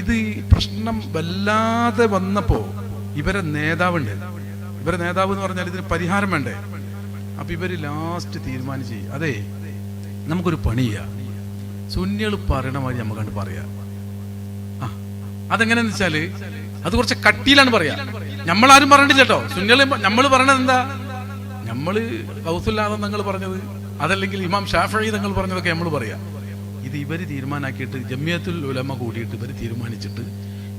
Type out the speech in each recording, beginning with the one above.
ഇത് പ്രശ്നം വല്ലാതെ വന്നപ്പോ ഇവരെ നേതാവുണ്ട്. ഇവരെ നേതാവ് എന്ന് പറഞ്ഞാൽ ഇതിന് പരിഹാരം വേണ്ടേ? അപ്പൊ ഇവര് ലാസ്റ്റ് തീരുമാനിച്ച്, അതെ നമുക്കൊരു പണി ചെയ്യാം, സുന്നികൾ പറയണ മാതിരി നമുക്ക് കണ്ട് പറയാം. അതെങ്ങനെയാന്ന് വെച്ചാല് അത് കുറച്ച് കട്ടിയിലാണ് പറയാ. നമ്മളാരും പറഞ്ഞിട്ടില്ല കേട്ടോ. സുന്നികൾ നമ്മൾ പറയണത് എന്താ? നമ്മള് ഗൗസുല്ലാദം തങ്ങൾ പറഞ്ഞത്, അതല്ലെങ്കിൽ ഇമാം ഷാഫഈ തങ്ങൾ പറഞ്ഞതൊക്കെ നമ്മൾ പറയാം. ഇത് ഇവര് തീരുമാനാക്കിയിട്ട് ജമിയത്തുൽ ഉലമ കൂടിയിട്ട് ഇവര് തീരുമാനിച്ചിട്ട്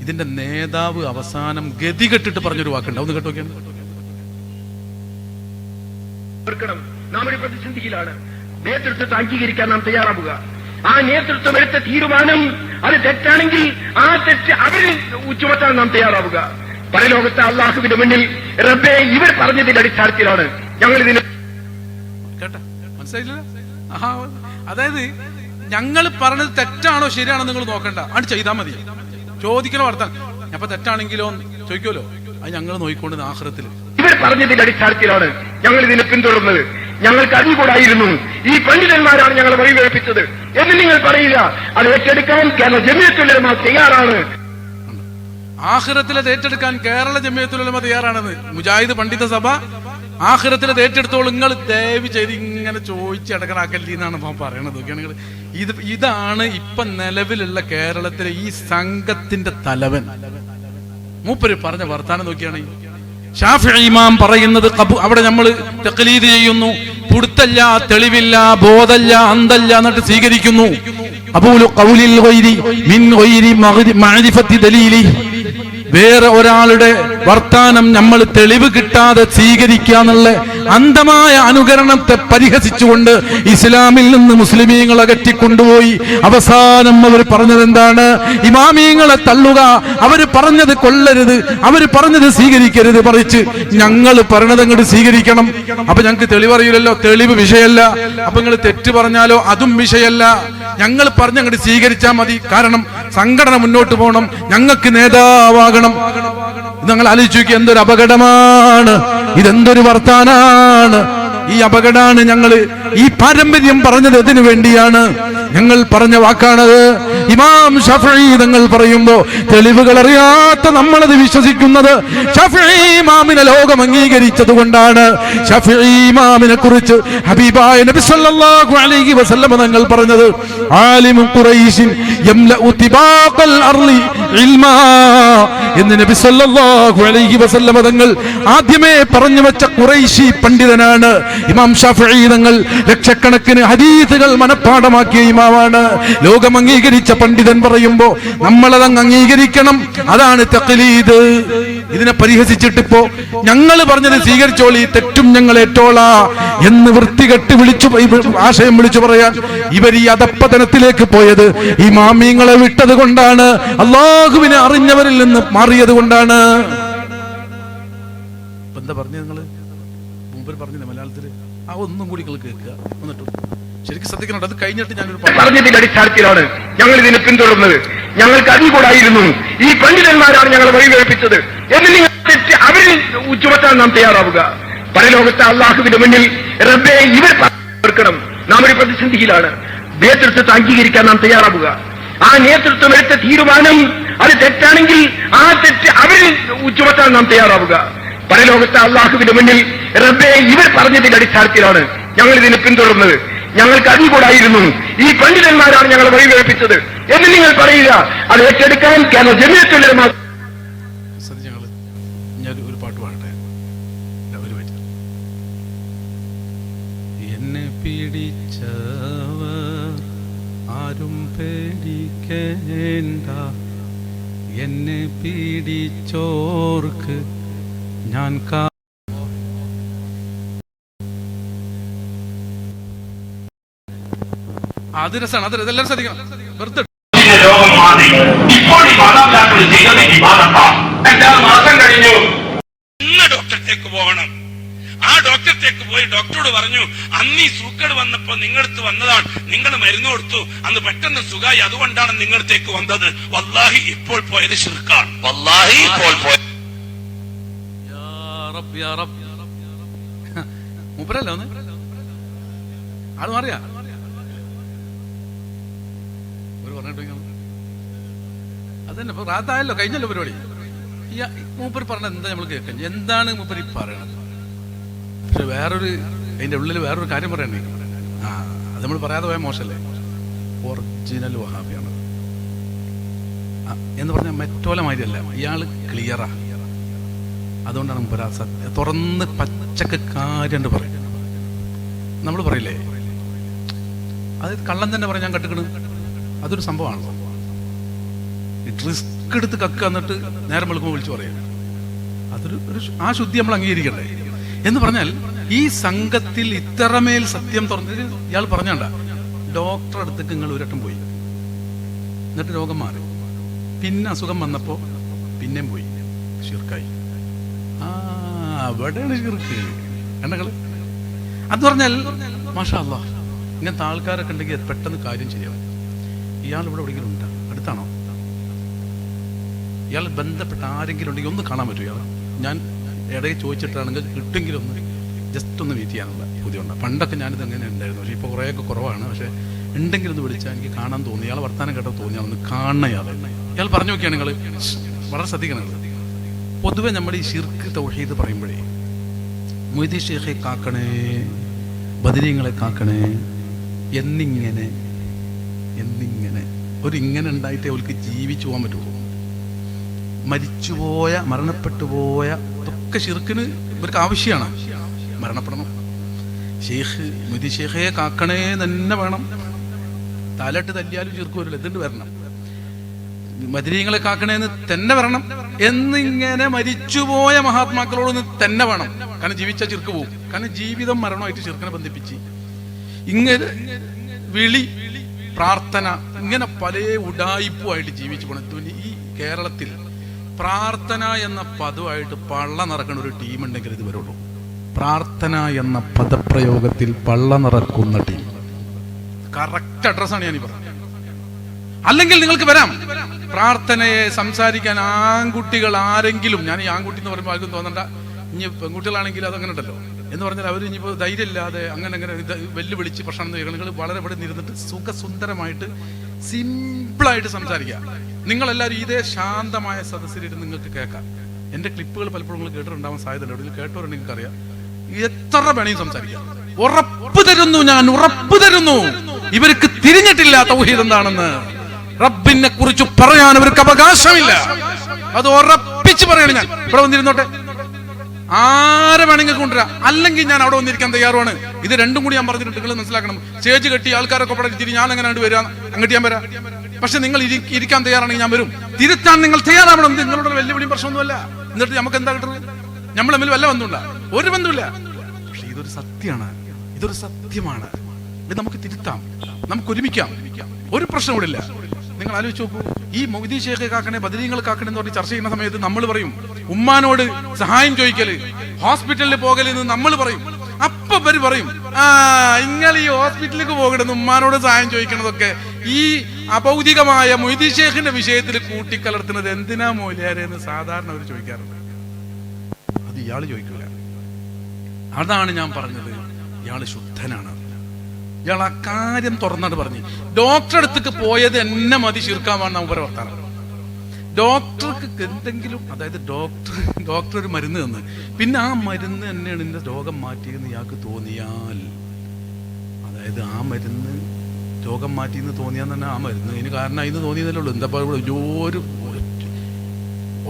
ഇതിന്റെ നേതാവ് അവസാനം ഗതികെട്ടിട്ട് പറഞ്ഞൊരു വാക്കുണ്ട്. ഒന്ന് കേട്ടോക്കെയാണ്. നാം ഒരു പ്രതിസന്ധിയിലാണ്. നേതൃത്വത്തെ അംഗീകരിക്കാൻ നാം തയ്യാറാവുക. ആ നേതൃത്വം എടുത്ത തീരുമാനം അത് തെറ്റാണെങ്കിൽ ആ തെറ്റ് അവരിൽ ചുമത്താൻ നാം തയ്യാറാവുക. പരലോകത്തെ അള്ളാഹുവിന്റെ മുന്നിൽ റബ്ബേ ഇവർ പറഞ്ഞതിന്റെ അടിസ്ഥാനത്തിലാണ് ഞങ്ങൾ ഇതിന് കേട്ട. മനസ്സിലായില്ല? അതായത് ഞങ്ങൾ പറഞ്ഞത് തെറ്റാണോ ശരിയാണോ നിങ്ങൾ നോക്കണ്ട, അത് ചെയ്താൽ മതി. ചോദിക്കണ വർത്താൻ അപ്പൊ തെറ്റാണെങ്കിലോ ചോദിക്കുമല്ലോ, അത് ഞങ്ങൾ നോക്കിക്കൊണ്ട് ആഖിറത്തിൽ ഇവർ പറഞ്ഞതിന്റെ അടിസ്ഥാനത്തിലാണ് ഞങ്ങൾ ഇതിനെ പിന്തുടർന്നത്. ഞങ്ങൾക്ക് അറിഞ്ഞുകൂടായിരുന്നു ഈ പണ്ഡിതന്മാരാണ് ഞങ്ങളെ വഴിവേൽപ്പിച്ചത് എന്ന് നിങ്ങൾ പറയുക. അത് ഏറ്റെടുക്കാൻ കേരള ജമിയത്തുൽ ഉലമ തയ്യാറാണ്. ആഖിറത്തിലെ ഏറ്റെടുക്കാൻ കേരള ജമിയത്തുൽ ഉലമ തയ്യാറാണെന്ന് മുജാഹിദ് പണ്ഡിത സഭ ആഖിറത്തിലെ ഏറ്റെടുത്തോളൂ. നിങ്ങൾ ദയവ് ചെയ്ത് ഇങ്ങനെ ചോദിച്ചടക്കറാക്കല്ലേ എന്നാണ് ഇപ്പൊ പറയണത്. ഇതാണ് ഇപ്പൊ നിലവിലുള്ള കേരളത്തിലെ ഈ സംഘത്തിന്റെ തലവൻ. മൂപ്പര് പറഞ്ഞ വർത്താനം നോക്കിയാണ് ഷാഫിഈ ഇമാം പറയുന്നത്. അവിടെ നമ്മൾ തഖ്ലീദ് ചെയ്യുന്നു. പുടുത്തല്ല, തെളിവില്ല, ബോധല്ല, അന്തല്ല എന്നിട്ട് സ്വീകരിക്കുന്നു. അബൂലു ഖൗലിൽ ഗൈരി മിൻ ഗൈരി മഅരിഫത്തി ദലീലി. വേറെ ഒരാളുടെ വർത്താനം നമ്മൾ തെളിവ് കിട്ടാതെ സ്വീകരിക്കുക എന്നുള്ള അന്ധമായ അനുകരണത്തെ പരിഹസിച്ചുകൊണ്ട് ഇസ്ലാമിൽ നിന്ന് മുസ്ലിമീങ്ങളെ അകറ്റിക്കൊണ്ടുപോയി അവസാനം അവർ പറഞ്ഞത് എന്താണ്? ഇമാമീങ്ങളെ തള്ളുക, അവർ പറഞ്ഞത് കൊള്ളരുത്, അവർ പറഞ്ഞത് സ്വീകരിക്കരുത്, പറിച്ച് ഞങ്ങൾ പറഞ്ഞത് അങ്ങോട്ട് സ്വീകരിക്കണം. അപ്പൊ ഞങ്ങൾക്ക് തെളിവറിയില്ലല്ലോ, തെളിവ് വിഷയമല്ല. അപ്പൊ നിങ്ങൾ തെറ്റ് പറഞ്ഞാലോ അതും വിഷയമല്ല, ഞങ്ങൾ പറഞ്ഞങ്ങോട്ട് സ്വീകരിച്ചാൽ മതി. കാരണം സംഘടന മുന്നോട്ട് പോകണം, ഞങ്ങൾക്ക് നേതാവാകണം. ഞങ്ങൾ ആലോചിച്ചു നോക്കി, എന്തൊരു അപകടമാണ്, ഇതെന്തൊരു വർത്താനാണ്. ഈ അപകടമാണ്. ഞങ്ങൾ ഈ പാരമ്പര്യം പറഞ്ഞത് ഇതിനു വേണ്ടിയാണ്. ഞങ്ങൾ പറഞ്ഞ വാക്കാണത്. ഇമാം ഷാഫിഈ തങ്ങൾ പറയുമ്പോ തെളിവുകൾ അറിയാത്ത നമ്മളത് വിശ്വസിക്കുന്നത് ഷാഫിഈ ഇമാമിനെ ലോകം അംഗീകരിച്ചത് കൊണ്ടാണ്. ഷാഫിഈ ഇമാമിനെ കുറിച്ച് ഹബീബായ നബി സല്ലല്ലാഹു അലൈഹി വസല്ലം തങ്ങൾ പറഞ്ഞത്, ആലിമു ഖുറൈശിൻ യംലഉ തിബാഖൽ അർളി ഇൽമാ എന്ന് നബി സല്ലല്ലാഹു അലൈഹി വസല്ലം തങ്ങൾ ആദ്യമേ പറഞ്ഞു വെച്ച ഖുറൈശി പണ്ഡിതനാണ് ഇമാം ഷാഫിഈ തങ്ങൾ. ലക്ഷക്കണക്കിന് ഹദീസുകൾ മനഃപ്പാഠമാക്കിയ ഇമാമാണ്. ലോകം അംഗീകരിച്ച പണ്ഡിതൻ പറയുമ്പോ നമ്മളതങ്ങ് അംഗീകരിക്കണം. അതാണ് തഖ്ലീദ്. ഇതിനെ പരിഹസിച്ചിട്ടിപ്പോ ഞങ്ങൾ പറഞ്ഞത് സ്വീകരിച്ചോളി, തെറ്റും ഞങ്ങൾ ഏറ്റോളാ എന്ന് വൃത്തികെട്ട് ആശയം വിളിച്ചു പറയാൻ ഇവർ ഈ അധപ്പതനത്തിലേക്ക് പോയത് ഇമാമിങ്ങളെ വിട്ടത് കൊണ്ടാണ്, അല്ലാഹുവിനെ അറിഞ്ഞവരിൽ നിന്ന് മാറിയത് കൊണ്ടാണ്. എന്താ പറഞ്ഞു നിങ്ങള് മുമ്പ് പറഞ്ഞില്ല മലയാളത്തില്? ആ ഒന്നും കൂടി നിങ്ങൾ കേൾക്കുക. എന്നിട്ടും ശരിക്കും ശ്രദ്ധിക്കണം. അത് കഴിഞ്ഞിട്ട് ഞാനൊരു പറഞ്ഞതിന്റെ അടിസ്ഥാനത്തിലാണ് ഞങ്ങൾ ഇതിനെ പിന്തുടർന്നത്. ഞങ്ങൾക്ക് അറിഞ്ഞുകൂടായിരുന്നു ഈ പണ്ഡിതന്മാരാണ് ഞങ്ങളെ വഴിവേൽപ്പിച്ചത് എന്ന് നിങ്ങൾ തെറ്റ് അവരിൽ ചുമത്താൻ നാം തയ്യാറാവുക. പരലോകത്തെ അള്ളാഹുവിന്റെ മുന്നിൽ റബ്ബേ ഇവർ കേൾക്കണം. നാം ഒരു പ്രതിസന്ധിയിലാണ്. നേതൃത്വത്തെ അംഗീകരിക്കാൻ നാം തയ്യാറാവുക. ആ നേതൃത്വം എടുത്ത തീരുമാനം അത് തെറ്റാണെങ്കിൽ ആ തെറ്റ് അവരിൽ ചുമത്താൻ നാം തയ്യാറാവുക. പരലോകത്തെ അള്ളാഹുവിന്റെ മുന്നിൽ റബ്ബേ ഇവർ പറഞ്ഞതിന്റെ അടിസ്ഥാനത്തിലാണ് ഞങ്ങൾ ഇതിനെ പിന്തുടർന്നത്. ഞങ്ങൾക്ക് അറിഞ്ഞുകൂടായിരുന്നു ഈ പണ്ഡിതന്മാരാണ് ഞങ്ങളെ വഴിവേൽപ്പിച്ചത് എന്ന് നിങ്ങൾ പറയുക. അത് ഏറ്റെടുക്കാൻ കേരള ജമിയത്തുൽ ഉലമ. ഞാൻ ഒരു പാട്ട് പാടട്ടെ. എന്നെ പിടിച്ചവർ ആരും പേടിക്കേണ്ട, എന്നെ പിടിച്ചോർക്ക് ഞാൻ അത് രസമാണ്. അത് എല്ലാവരും ശ്രദ്ധിക്കണം. വെറുതെ രോഗം മാറി. ഇപ്പോൾ ഈ മാതാപിതാക്കൾ ചെയ്തത് മാസം കഴിഞ്ഞു. ഇന്ന് ഡോക്ടറത്തേക്ക് പോകണം. ആ ഡോക്ടറത്തേക്ക് പോയി ഡോക്ടറോട് പറഞ്ഞു, അന്ന് ഈ സൂക്കേട് വന്നപ്പോ നിങ്ങളടുത്ത് വന്നതാണ്, നിങ്ങൾ മരുന്ന് കൊടുത്തു, അന്ന് പെട്ടെന്ന് സുഖമായി, അതുകൊണ്ടാണ് നിങ്ങളടുത്തേക്ക് വന്നത്. വല്ലാഹി ഇപ്പോൾ പോയത് ശിർക്കാണ്. വല്ലാഹി ഇപ്പോൾ പോയത് മൂപ്പരല്ലോ ആള് മാറിയാ ഒരു പറഞ്ഞിട്ട് അതന്നെ ഇപ്പൊ റാത്തായല്ലോ, കഴിഞ്ഞല്ലോ പരിപാടി. മൂപ്പര് പറഞ്ഞ എന്താ നമ്മൾ കേൾക്കാൻ, എന്താണ് മൂപ്പര് പറയണത്? പക്ഷെ വേറൊരു അതിന്റെ ഉള്ളിൽ വേറൊരു കാര്യം പറയണ്ടേ. അത് നമ്മൾ പറയാതെ പോയാൽ മോശമല്ലേ. ഒറിജിനൽ വഹാബിയാണ് എന്ന് പറഞ്ഞാൽ മറ്റോല മാതിരിയല്ല, ഇയാള് ക്ലിയറാ. അതുകൊണ്ടാണ് മൂപ്പര് ആ സത്യം തുറന്ന് പച്ചക്ക് കാര്യം പറയും. നമ്മൾ പറയില്ലേ, അത് കള്ളം തന്നെ പറയാൻ ഞാൻ കെട്ടിക്കണ്, അതൊരു സംഭവമാണല്ലോ. റിസ്ക് എടുത്ത് കക്ക് എന്നിട്ട് നേരം വെളുക്കുമ്പോൾ വിളിച്ചു പറയാം, അതൊരു ആ ശുദ്ധി നമ്മൾ അംഗീകരിക്കണ്ടേ എന്ന് പറഞ്ഞാൽ, ഈ സംഘത്തിൽ ഇത്രമേൽ സത്യം തുറന്നത് ഇയാൾ പറഞ്ഞണ്ട. ഡോക്ടറെ അടുത്തേക്ക് നിങ്ങൾ ഒരട്ടം പോയി, എന്നിട്ട് രോഗം മാറി, പിന്നെ അസുഖം വന്നപ്പോ പിന്നെയും പോയി, ഷിർക്കായി. അവിടെയാണ് ഷിർക്ക് കണ്ടകള്. അത് പറഞ്ഞാൽ മാഷാ അല്ലാഹ്, ഇങ്ങനത്തെ ആൾക്കാരൊക്കെ ഉണ്ടെങ്കിൽ പെട്ടെന്ന് കാര്യം ശരിയാവും. ഇയാൾ ഇവിടെ എവിടെയെങ്കിലും ഉണ്ടാ, അടുത്താണോ? ഇയാൾ ബന്ധപ്പെട്ട ആരെങ്കിലും ഉണ്ടെങ്കിൽ ഒന്ന് കാണാൻ പറ്റുമോ ഇയാൾ? ഞാൻ ഇടയിൽ ചോദിച്ചിട്ടാണെങ്കിൽ കിട്ടുമെങ്കിലും ഒന്ന് ജസ്റ്റ് ഒന്ന് മീറ്റ് ചെയ്യാനുള്ള ബുദ്ധിമുണ്ട്. പണ്ടൊക്കെ ഞാനിത് അങ്ങനെ ഉണ്ടായിരുന്നു, പക്ഷെ ഇപ്പോൾ കുറേയൊക്കെ കുറവാണ്. പക്ഷെ ഉണ്ടെങ്കിലും ഒന്ന് വിളിച്ചാൽ എനിക്ക് കാണാൻ തോന്നി, ഇയാൾ വർത്താനം കേട്ടോ തോന്നി, ഒന്ന് കാണണം ഇയാൾ. ഇയാൾ പറഞ്ഞു നോക്കിയാണ് നിങ്ങൾ വളരെ ശ്രദ്ധിക്കണം. പൊതുവെ നമ്മൾ ഈ ഷിർക്ക് തൗഹീദ് പറയുമ്പോഴേ മൊയ്തീൻ ഷേഖെ കാക്കണേ, ബദരീങ്ങളെ കാക്കണേ എന്നിങ്ങനെ ഒരു ഇങ്ങനെ ഉണ്ടായിട്ടേ അവർക്ക് ജീവിച്ചു പോകാൻ പറ്റുള്ളൂ. മരിച്ചുപോയ മരണപ്പെട്ടുപോയ ഇതൊക്കെ ഷിർക്കിന് ഇവർക്ക് ആവശ്യമാണ്, മരണപ്പെടണം. മൊയ്തീൻ ഷേഖെ കാക്കണേ തന്നെ വേണം. തലട്ട് തല്ലിയാലും ഷിർക്ക് വരില്ല, ഇതുണ്ട് വരണം. ബദരീങ്ങളെ കാക്കണേന്ന് തന്നെ വരണം. എന്നിങ്ങനെ മരിച്ചുപോയ മഹാത്മാക്കളോട് തന്നെ വേണം. കാരണം ജീവിച്ച ചിർക്ക് പോകും. കാരണം ജീവിതം മരണമായിട്ട് ചിർക്കിനെ ബന്ധിപ്പിച്ച് ഇങ്ങനെ വിളി പ്രാർത്ഥന ഇങ്ങനെ പല ഉഡായിപ്പുമായിട്ട് ജീവിച്ചു പോകണം. ഈ കേരളത്തിൽ പ്രാർത്ഥന എന്ന പദമായിട്ട് പള്ള നിറക്കുന്ന ഒരു ടീം ഉണ്ടെങ്കിൽ ഇത് വരുള്ളൂ. പ്രാർത്ഥന എന്ന പദപ്രയോഗത്തിൽ പള്ള നിറക്കുന്ന ടീം. കറക്റ്റ് അഡ്രസ്സാണ് ഞാൻ ഈ പറഞ്ഞത്. അല്ലെങ്കിൽ നിങ്ങൾക്ക് വരാം പ്രാർത്ഥനയെ സംസാരിക്കാൻ ആൺകുട്ടികൾ ആരെങ്കിലും. ഞാൻ ഈ ആൺകുട്ടി എന്ന് പറയുമ്പോൾ ആർക്കും തോന്നണ്ട, ഇനി പെൺകുട്ടികളാണെങ്കിൽ അതങ്ങനെ ഉണ്ടല്ലോ എന്ന് പറഞ്ഞാൽ അവർ ഇനിയിപ്പോൾ ധൈര്യമില്ലാതെ അങ്ങനെ വെല്ലുവിളിച്ച് പ്രശ്നം നിങ്ങൾ വളരെ ഇവിടെ ഇരുന്നിട്ട് സുഖസുന്ദരമായിട്ട് സിമ്പിളായിട്ട് സംസാരിക്കുക. നിങ്ങളെല്ലാവരും ഇതേ ശാന്തമായ സദസ്സിലിരുന്ന് നിങ്ങൾക്ക് കേൾക്കാം. എന്റെ ക്ലിപ്പുകൾ പലപ്പോഴും നിങ്ങൾ കേട്ടിട്ടുണ്ടാവാൻ സാധ്യതയുണ്ട്. എവിടെയും കേട്ടവരുണ്ട്, നിങ്ങൾക്കറിയാം. എത്ര വേണമെങ്കിലും സംസാരിക്കാം. ഉറപ്പ് തരുന്നു, ഞാൻ ഉറപ്പ് തരുന്നു, ഇവർക്ക് തിരിഞ്ഞിട്ടില്ല തൗഹീദ് എന്താണെന്ന്. റബ്ബിനെ കുറിച്ച് പറയാൻ അവർക്ക് അവകാശമില്ല. അത് ഉറപ്പിച്ച് പറയണം. ഞാൻ ഇവിടെ വന്നിരുന്നോട്ടെ, ആരെ വേണമെങ്കിൽ കൊണ്ടുവരാം, അല്ലെങ്കിൽ ഞാൻ അവിടെ വന്നിരിക്കാൻ തയ്യാറുമാണ്. ഇത് രണ്ടും കൂടി ഞാൻ പറഞ്ഞിട്ടുണ്ട്, നിങ്ങൾ മനസ്സിലാക്കണം. സ്റ്റേജ് കെട്ടി ആൾക്കാരൊക്കെ ഇവിടെ തിരി ഞാൻ അങ്ങനെ കണ്ടു വരാം, അങ്ങോട്ട് ഞാൻ വരാം. പക്ഷെ നിങ്ങൾ ഇരിക്കാൻ തയ്യാറാണെങ്കിൽ ഞാൻ വരും. തിരുത്താൻ നിങ്ങൾ തയ്യാറാവണം. നിങ്ങളുടെ വെല്ലുവിളിയും പ്രശ്നമൊന്നുമല്ല. എന്നിട്ട് നമുക്ക് എന്താ കിട്ടുന്നത്? നമ്മൾ തമ്മിൽ വല്ല ബന്ധമുണ്ട? ഒരു ബന്ധമില്ല. പക്ഷെ ഇതൊരു സത്യമാണ്, ഇതൊരു സത്യമാണ്. ഇത് നമുക്ക് തിരുത്താം, നമുക്ക് ഒരുമിക്കാം, ഒരു പ്രശ്നം കൂടെ ഇല്ല. നിങ്ങൾ ആലോചിച്ച് നോക്കൂ. ഈ മൊയ്തീൻ ഷേഖെ കാക്കണേ, ബദരീങ്ങൾ കാക്കണേ എന്ന് പറഞ്ഞ് ചർച്ച ചെയ്യുന്ന സമയത്ത് നമ്മൾ പറയും ഉമ്മാനോട് സഹായം ചോദിക്കല്, ഹോസ്പിറ്റലിൽ പോകലെന്ന് നമ്മൾ പറയും. അപ്പൊ ഇവര് പറയും, നിങ്ങൾ ഈ ഹോസ്പിറ്റലിലേക്ക് പോകണമെന്ന് ഉമ്മാനോട് സഹായം ചോദിക്കണതൊക്കെ ഈ അഭൗതികമായ മൊയ്തീൻ ഷേഖിന്റെ വിഷയത്തിൽ കൂട്ടിക്കലർത്തുന്നത് എന്തിനാ മൗലിയാരെ എന്ന് സാധാരണ അവർ ചോദിക്കാറുണ്ട്. അത് ഇയാള് ചോദിക്കില്ല. അതാണ് ഞാൻ പറഞ്ഞത്, ഇയാള് ശുദ്ധനാണ്. ഇയാൾ ആ കാര്യം തുറന്നാണ് പറഞ്ഞു. ഡോക്ടറെ അടുത്തേക്ക് പോയത് എന്നെ മതി ശിർക്കാവാണ് ഉപര വർത്താനം. ഡോക്ടർക്ക് എന്തെങ്കിലും, അതായത് ഡോക്ടർ ഒരു മരുന്ന് തന്ന്, പിന്നെ ആ മരുന്ന് തന്നെയാണ് എന്റെ രോഗം മാറ്റിയെന്ന് ഇയാൾക്ക് തോന്നിയാൽ, അതായത് ആ മരുന്ന് രോഗം മാറ്റിയെന്ന് തോന്നിയാൽ തന്നെ ആ മരുന്ന് ഇതിന് കാരണമായി എന്ന് തോന്നിയതല്ലേ ഉള്ളൂ. എന്താ പറയുക, ഒരു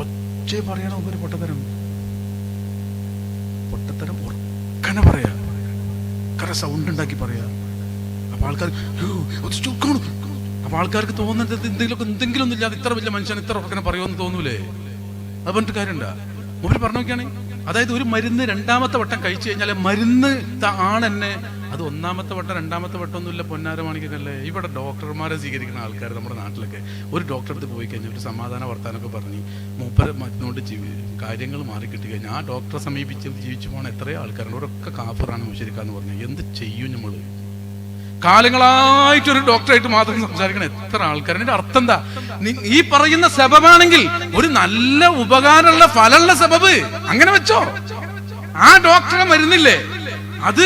ഒച്ച പറയണം. ഒരു പൊട്ടത്തരം ഉറക്കനെ പറയാ, സൗണ്ട് ഉണ്ടാക്കി പറയാ. അപ്പൊ ആൾക്കാർക്ക് തോന്നുന്നത് എന്തെങ്കിലും ഒന്നും ഇല്ലാതെ ഇത്ര വലിയ മനുഷ്യൻ ഇത്ര ഉറക്കനെ പറയുമെന്ന് തോന്നൂലേ? അത് പറഞ്ഞിട്ട് കാര്യമുണ്ടാ? മുമ്പിൽ പറഞ്ഞു നോക്കിയാണ്. അതായത് ഒരു മരുന്ന് രണ്ടാമത്തെ വട്ടം കഴിച്ചു കഴിഞ്ഞാൽ മരുന്ന് ആണെന്നെ, അത് ഒന്നാമത്തെ വട്ടം രണ്ടാമത്തെ വട്ടം ഒന്നുമില്ല. പൊന്നാര മാണിക്കല്ലേ ഇവിടെ ഡോക്ടർമാരെ സ്വീകരിക്കുന്ന ആൾക്കാർ നമ്മുടെ നാട്ടിലൊക്കെ. ഒരു ഡോക്ടറെ അടുത്ത് പോയി കഴിഞ്ഞാൽ ഒരു സമാധാന വർത്താനൊക്കെ പറഞ്ഞ് മൂപ്പരെ മരുന്നോണ്ട് കാര്യങ്ങൾ മാറിക്കിട്ടി കഴിഞ്ഞാൽ ആ ഡോക്ടറെ സമീപിച്ച് ജീവിച്ചു പോകണ എത്രയോ ആൾക്കാരുണ്ട്. അവരൊക്കെ കാഫറാണ് മുശരിക്കാന്ന് പറഞ്ഞാൽ എന്ത് ചെയ്യും നമ്മൾ? കാലങ്ങളായിട്ടൊരു ഡോക്ടറായിട്ട് മാത്രം സംസാരിക്കണം എത്ര ആൾക്കാർ. അതിന്റെ അർത്ഥം എന്താ? ഈ പറയുന്ന സബബാണെങ്കിൽ ഒരു നല്ല ഉപകാരമുള്ള ഫലമുള്ള സബബ് അങ്ങനെ വെച്ചോ. ആ ഡോക്ടറെ മരുന്നില്ലേ, അത്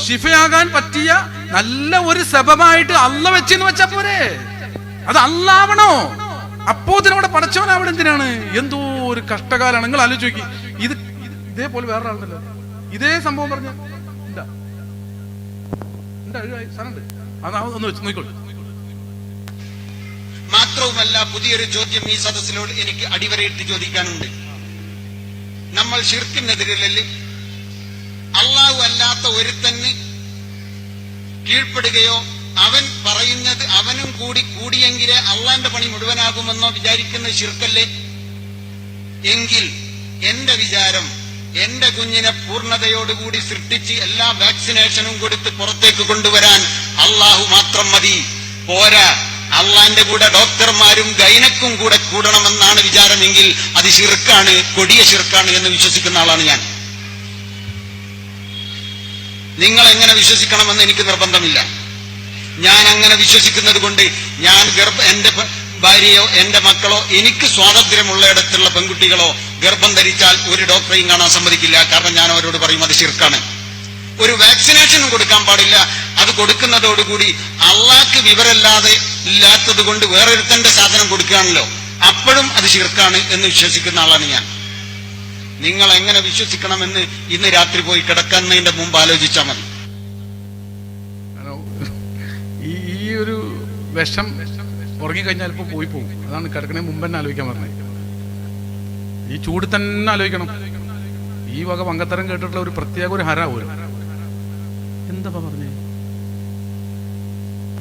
ശിഫയാകാൻ പറ്റിയ നല്ല ഒരു സബബായിട്ട് അള്ള വെച്ചെന്ന് വെച്ചാ പോരെ? അത് അള്ളാവണോ? അപ്പോത്തിനവിടെ പടച്ചവൻ അവിടെ എന്തിനാണ്? എന്തോ ഒരു കഷ്ടകാലാണ്. നിങ്ങൾ ആലോചിച്ച് നോക്കി. ഇത് ഇതേപോലെ വേറൊരാളുണ്ടല്ലോ ഇതേ സംഭവം പറഞ്ഞ ഒന്ന് വെച്ച് നോക്കിക്കോളൂ. മാത്രവുമല്ല, പുതിയൊരു ചോദ്യം ഈ സദസ്സിനോട് എനിക്ക് അടിവരയിട്ട് ചോദിക്കാനുണ്ട്. നമ്മൾ ശിർക്കിനെതിരല്ലേ? അള്ളാഹു അല്ലാത്ത ഒരുത്തന് കീഴ്പ്പെടുകയോ അവൻ പറയുന്നത് അവനും കൂടി കൂടിയെങ്കിലേ അള്ളാന്റെ പണി മുഴുവനാകുമെന്നോ വിചാരിക്കുന്ന ശിർക്കല്ലേ? എങ്കിൽ എന്റെ വിചാരം, എന്റെ കുഞ്ഞിനെ പൂർണ്ണതയോടുകൂടി സൃഷ്ടിച്ച് എല്ലാ വാക്സിനേഷനും കൊടുത്ത് പുറത്തേക്ക് കൊണ്ടുവരാൻ അള്ളാഹു മാത്രം മതി. പോരാ, അള്ളാന്റെ കൂടെ ഡോക്ടർമാരും ഗൈനക്കും കൂടെ കൂടണമെന്നാണ് വിചാരമെങ്കിൽ അത് ശിർക്കാണ്, കൊടിയ ശിർക്കാണ് എന്ന് വിശ്വസിക്കുന്ന ആളാണ് ഞാൻ. നിങ്ങൾ എങ്ങനെ വിശ്വസിക്കണമെന്ന് എനിക്ക് നിർബന്ധമില്ല. ഞാൻ അങ്ങനെ വിശ്വസിക്കുന്നത് കൊണ്ട് ഞാൻ എന്റെ ഭാര്യയോ എന്റെ മക്കളോ എനിക്ക് സ്വാതന്ത്ര്യമുള്ളയിടത്തുള്ള പെൺകുട്ടികളോ ഗർഭം ധരിച്ചാൽ ഒരു ഡോക്ടറെയും കാണാൻ സമ്മതിക്കില്ല. കാരണം ഞാൻ അവരോട് പറയും അത് ശിർക്കാണ്. ഒരു വാക്സിനേഷനും കൊടുക്കാൻ പാടില്ല. അത് കൊടുക്കുന്നതോടുകൂടി അള്ളാഹ്ക്ക് വിവരമില്ലാതെ ഇല്ലാത്തത് കൊണ്ട് വേറൊരുത്തന്റെ സാധനം കൊടുക്കുകയാണല്ലോ, അപ്പോഴും അത് ശിർക്കാണ് എന്ന് വിശ്വസിക്കുന്ന ആളാണ് ഞാൻ. നിങ്ങൾ എങ്ങനെ വിശ്വസിക്കണമെന്ന് ഇന്ന് രാത്രി പോയി കിടക്കുന്നതിന്റെ മുമ്പ് ആലോചിച്ചാൽ മതി. ഈ ഒരു വിഷം ഉറങ്ങിക്കഴിഞ്ഞാൽ ഇപ്പൊ പോയി പോകും. അതാണ് കിടക്കണേ മുമ്പ് തന്നെ ആലോചിക്കാൻ പറഞ്ഞത്. ഈ ചൂട് തന്നെ ആലോചിക്കണം. ഈ വക വങ്കത്തരം കേട്ടിട്ടുള്ള ഒരു പ്രത്യേക ഒരു ഹര പോലും. എന്താ പറഞ്ഞേ?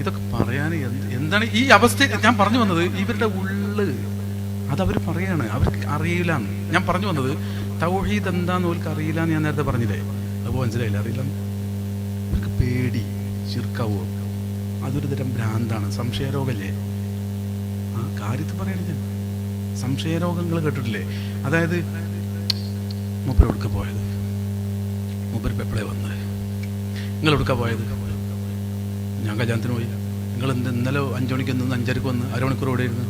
ഇതൊക്കെ പറയാൻ എന്താണ് ഈ അവസ്ഥ? ഞാൻ പറഞ്ഞു വന്നത് ഇവരുടെ ഉള്ള് അതവർ പറയാണ്, അവർക്ക് അറിയില്ല. ഞാൻ പറഞ്ഞു വന്നത് തൗഹീദ് എന്താന്ന് അവർക്ക് അറിയില്ല എന്ന് ഞാൻ നേരത്തെ പറഞ്ഞില്ലേ? അപ്പോൾ മനസ്സിലായില്ല, അറിയില്ല. അവർക്ക് പേടി ശിർക്കാവോ, അതൊരു തരം ഭ്രാന്താണ്, സംശയരോഗല്ലേ? ആ കാര്യത്തിൽ പറയണ ഞാൻ സംശയരോഗങ്ങൾ കേട്ടിട്ടില്ലേ? അതായത് മൂപ്പർ എവിടുക്ക പോയത്, മൂപ്പർ എപ്പോഴേ വന്നത്, നിങ്ങൾ എവിടുക്ക പോയത്? ഞാൻ കല്യാണത്തിന് പോയി. നിങ്ങൾ ഇന്നലെ 5 മണിക്ക് നിന്ന് 5:30 വന്ന് അരമണിക്കൂർ ഇവിടെ ഇരുന്ന്.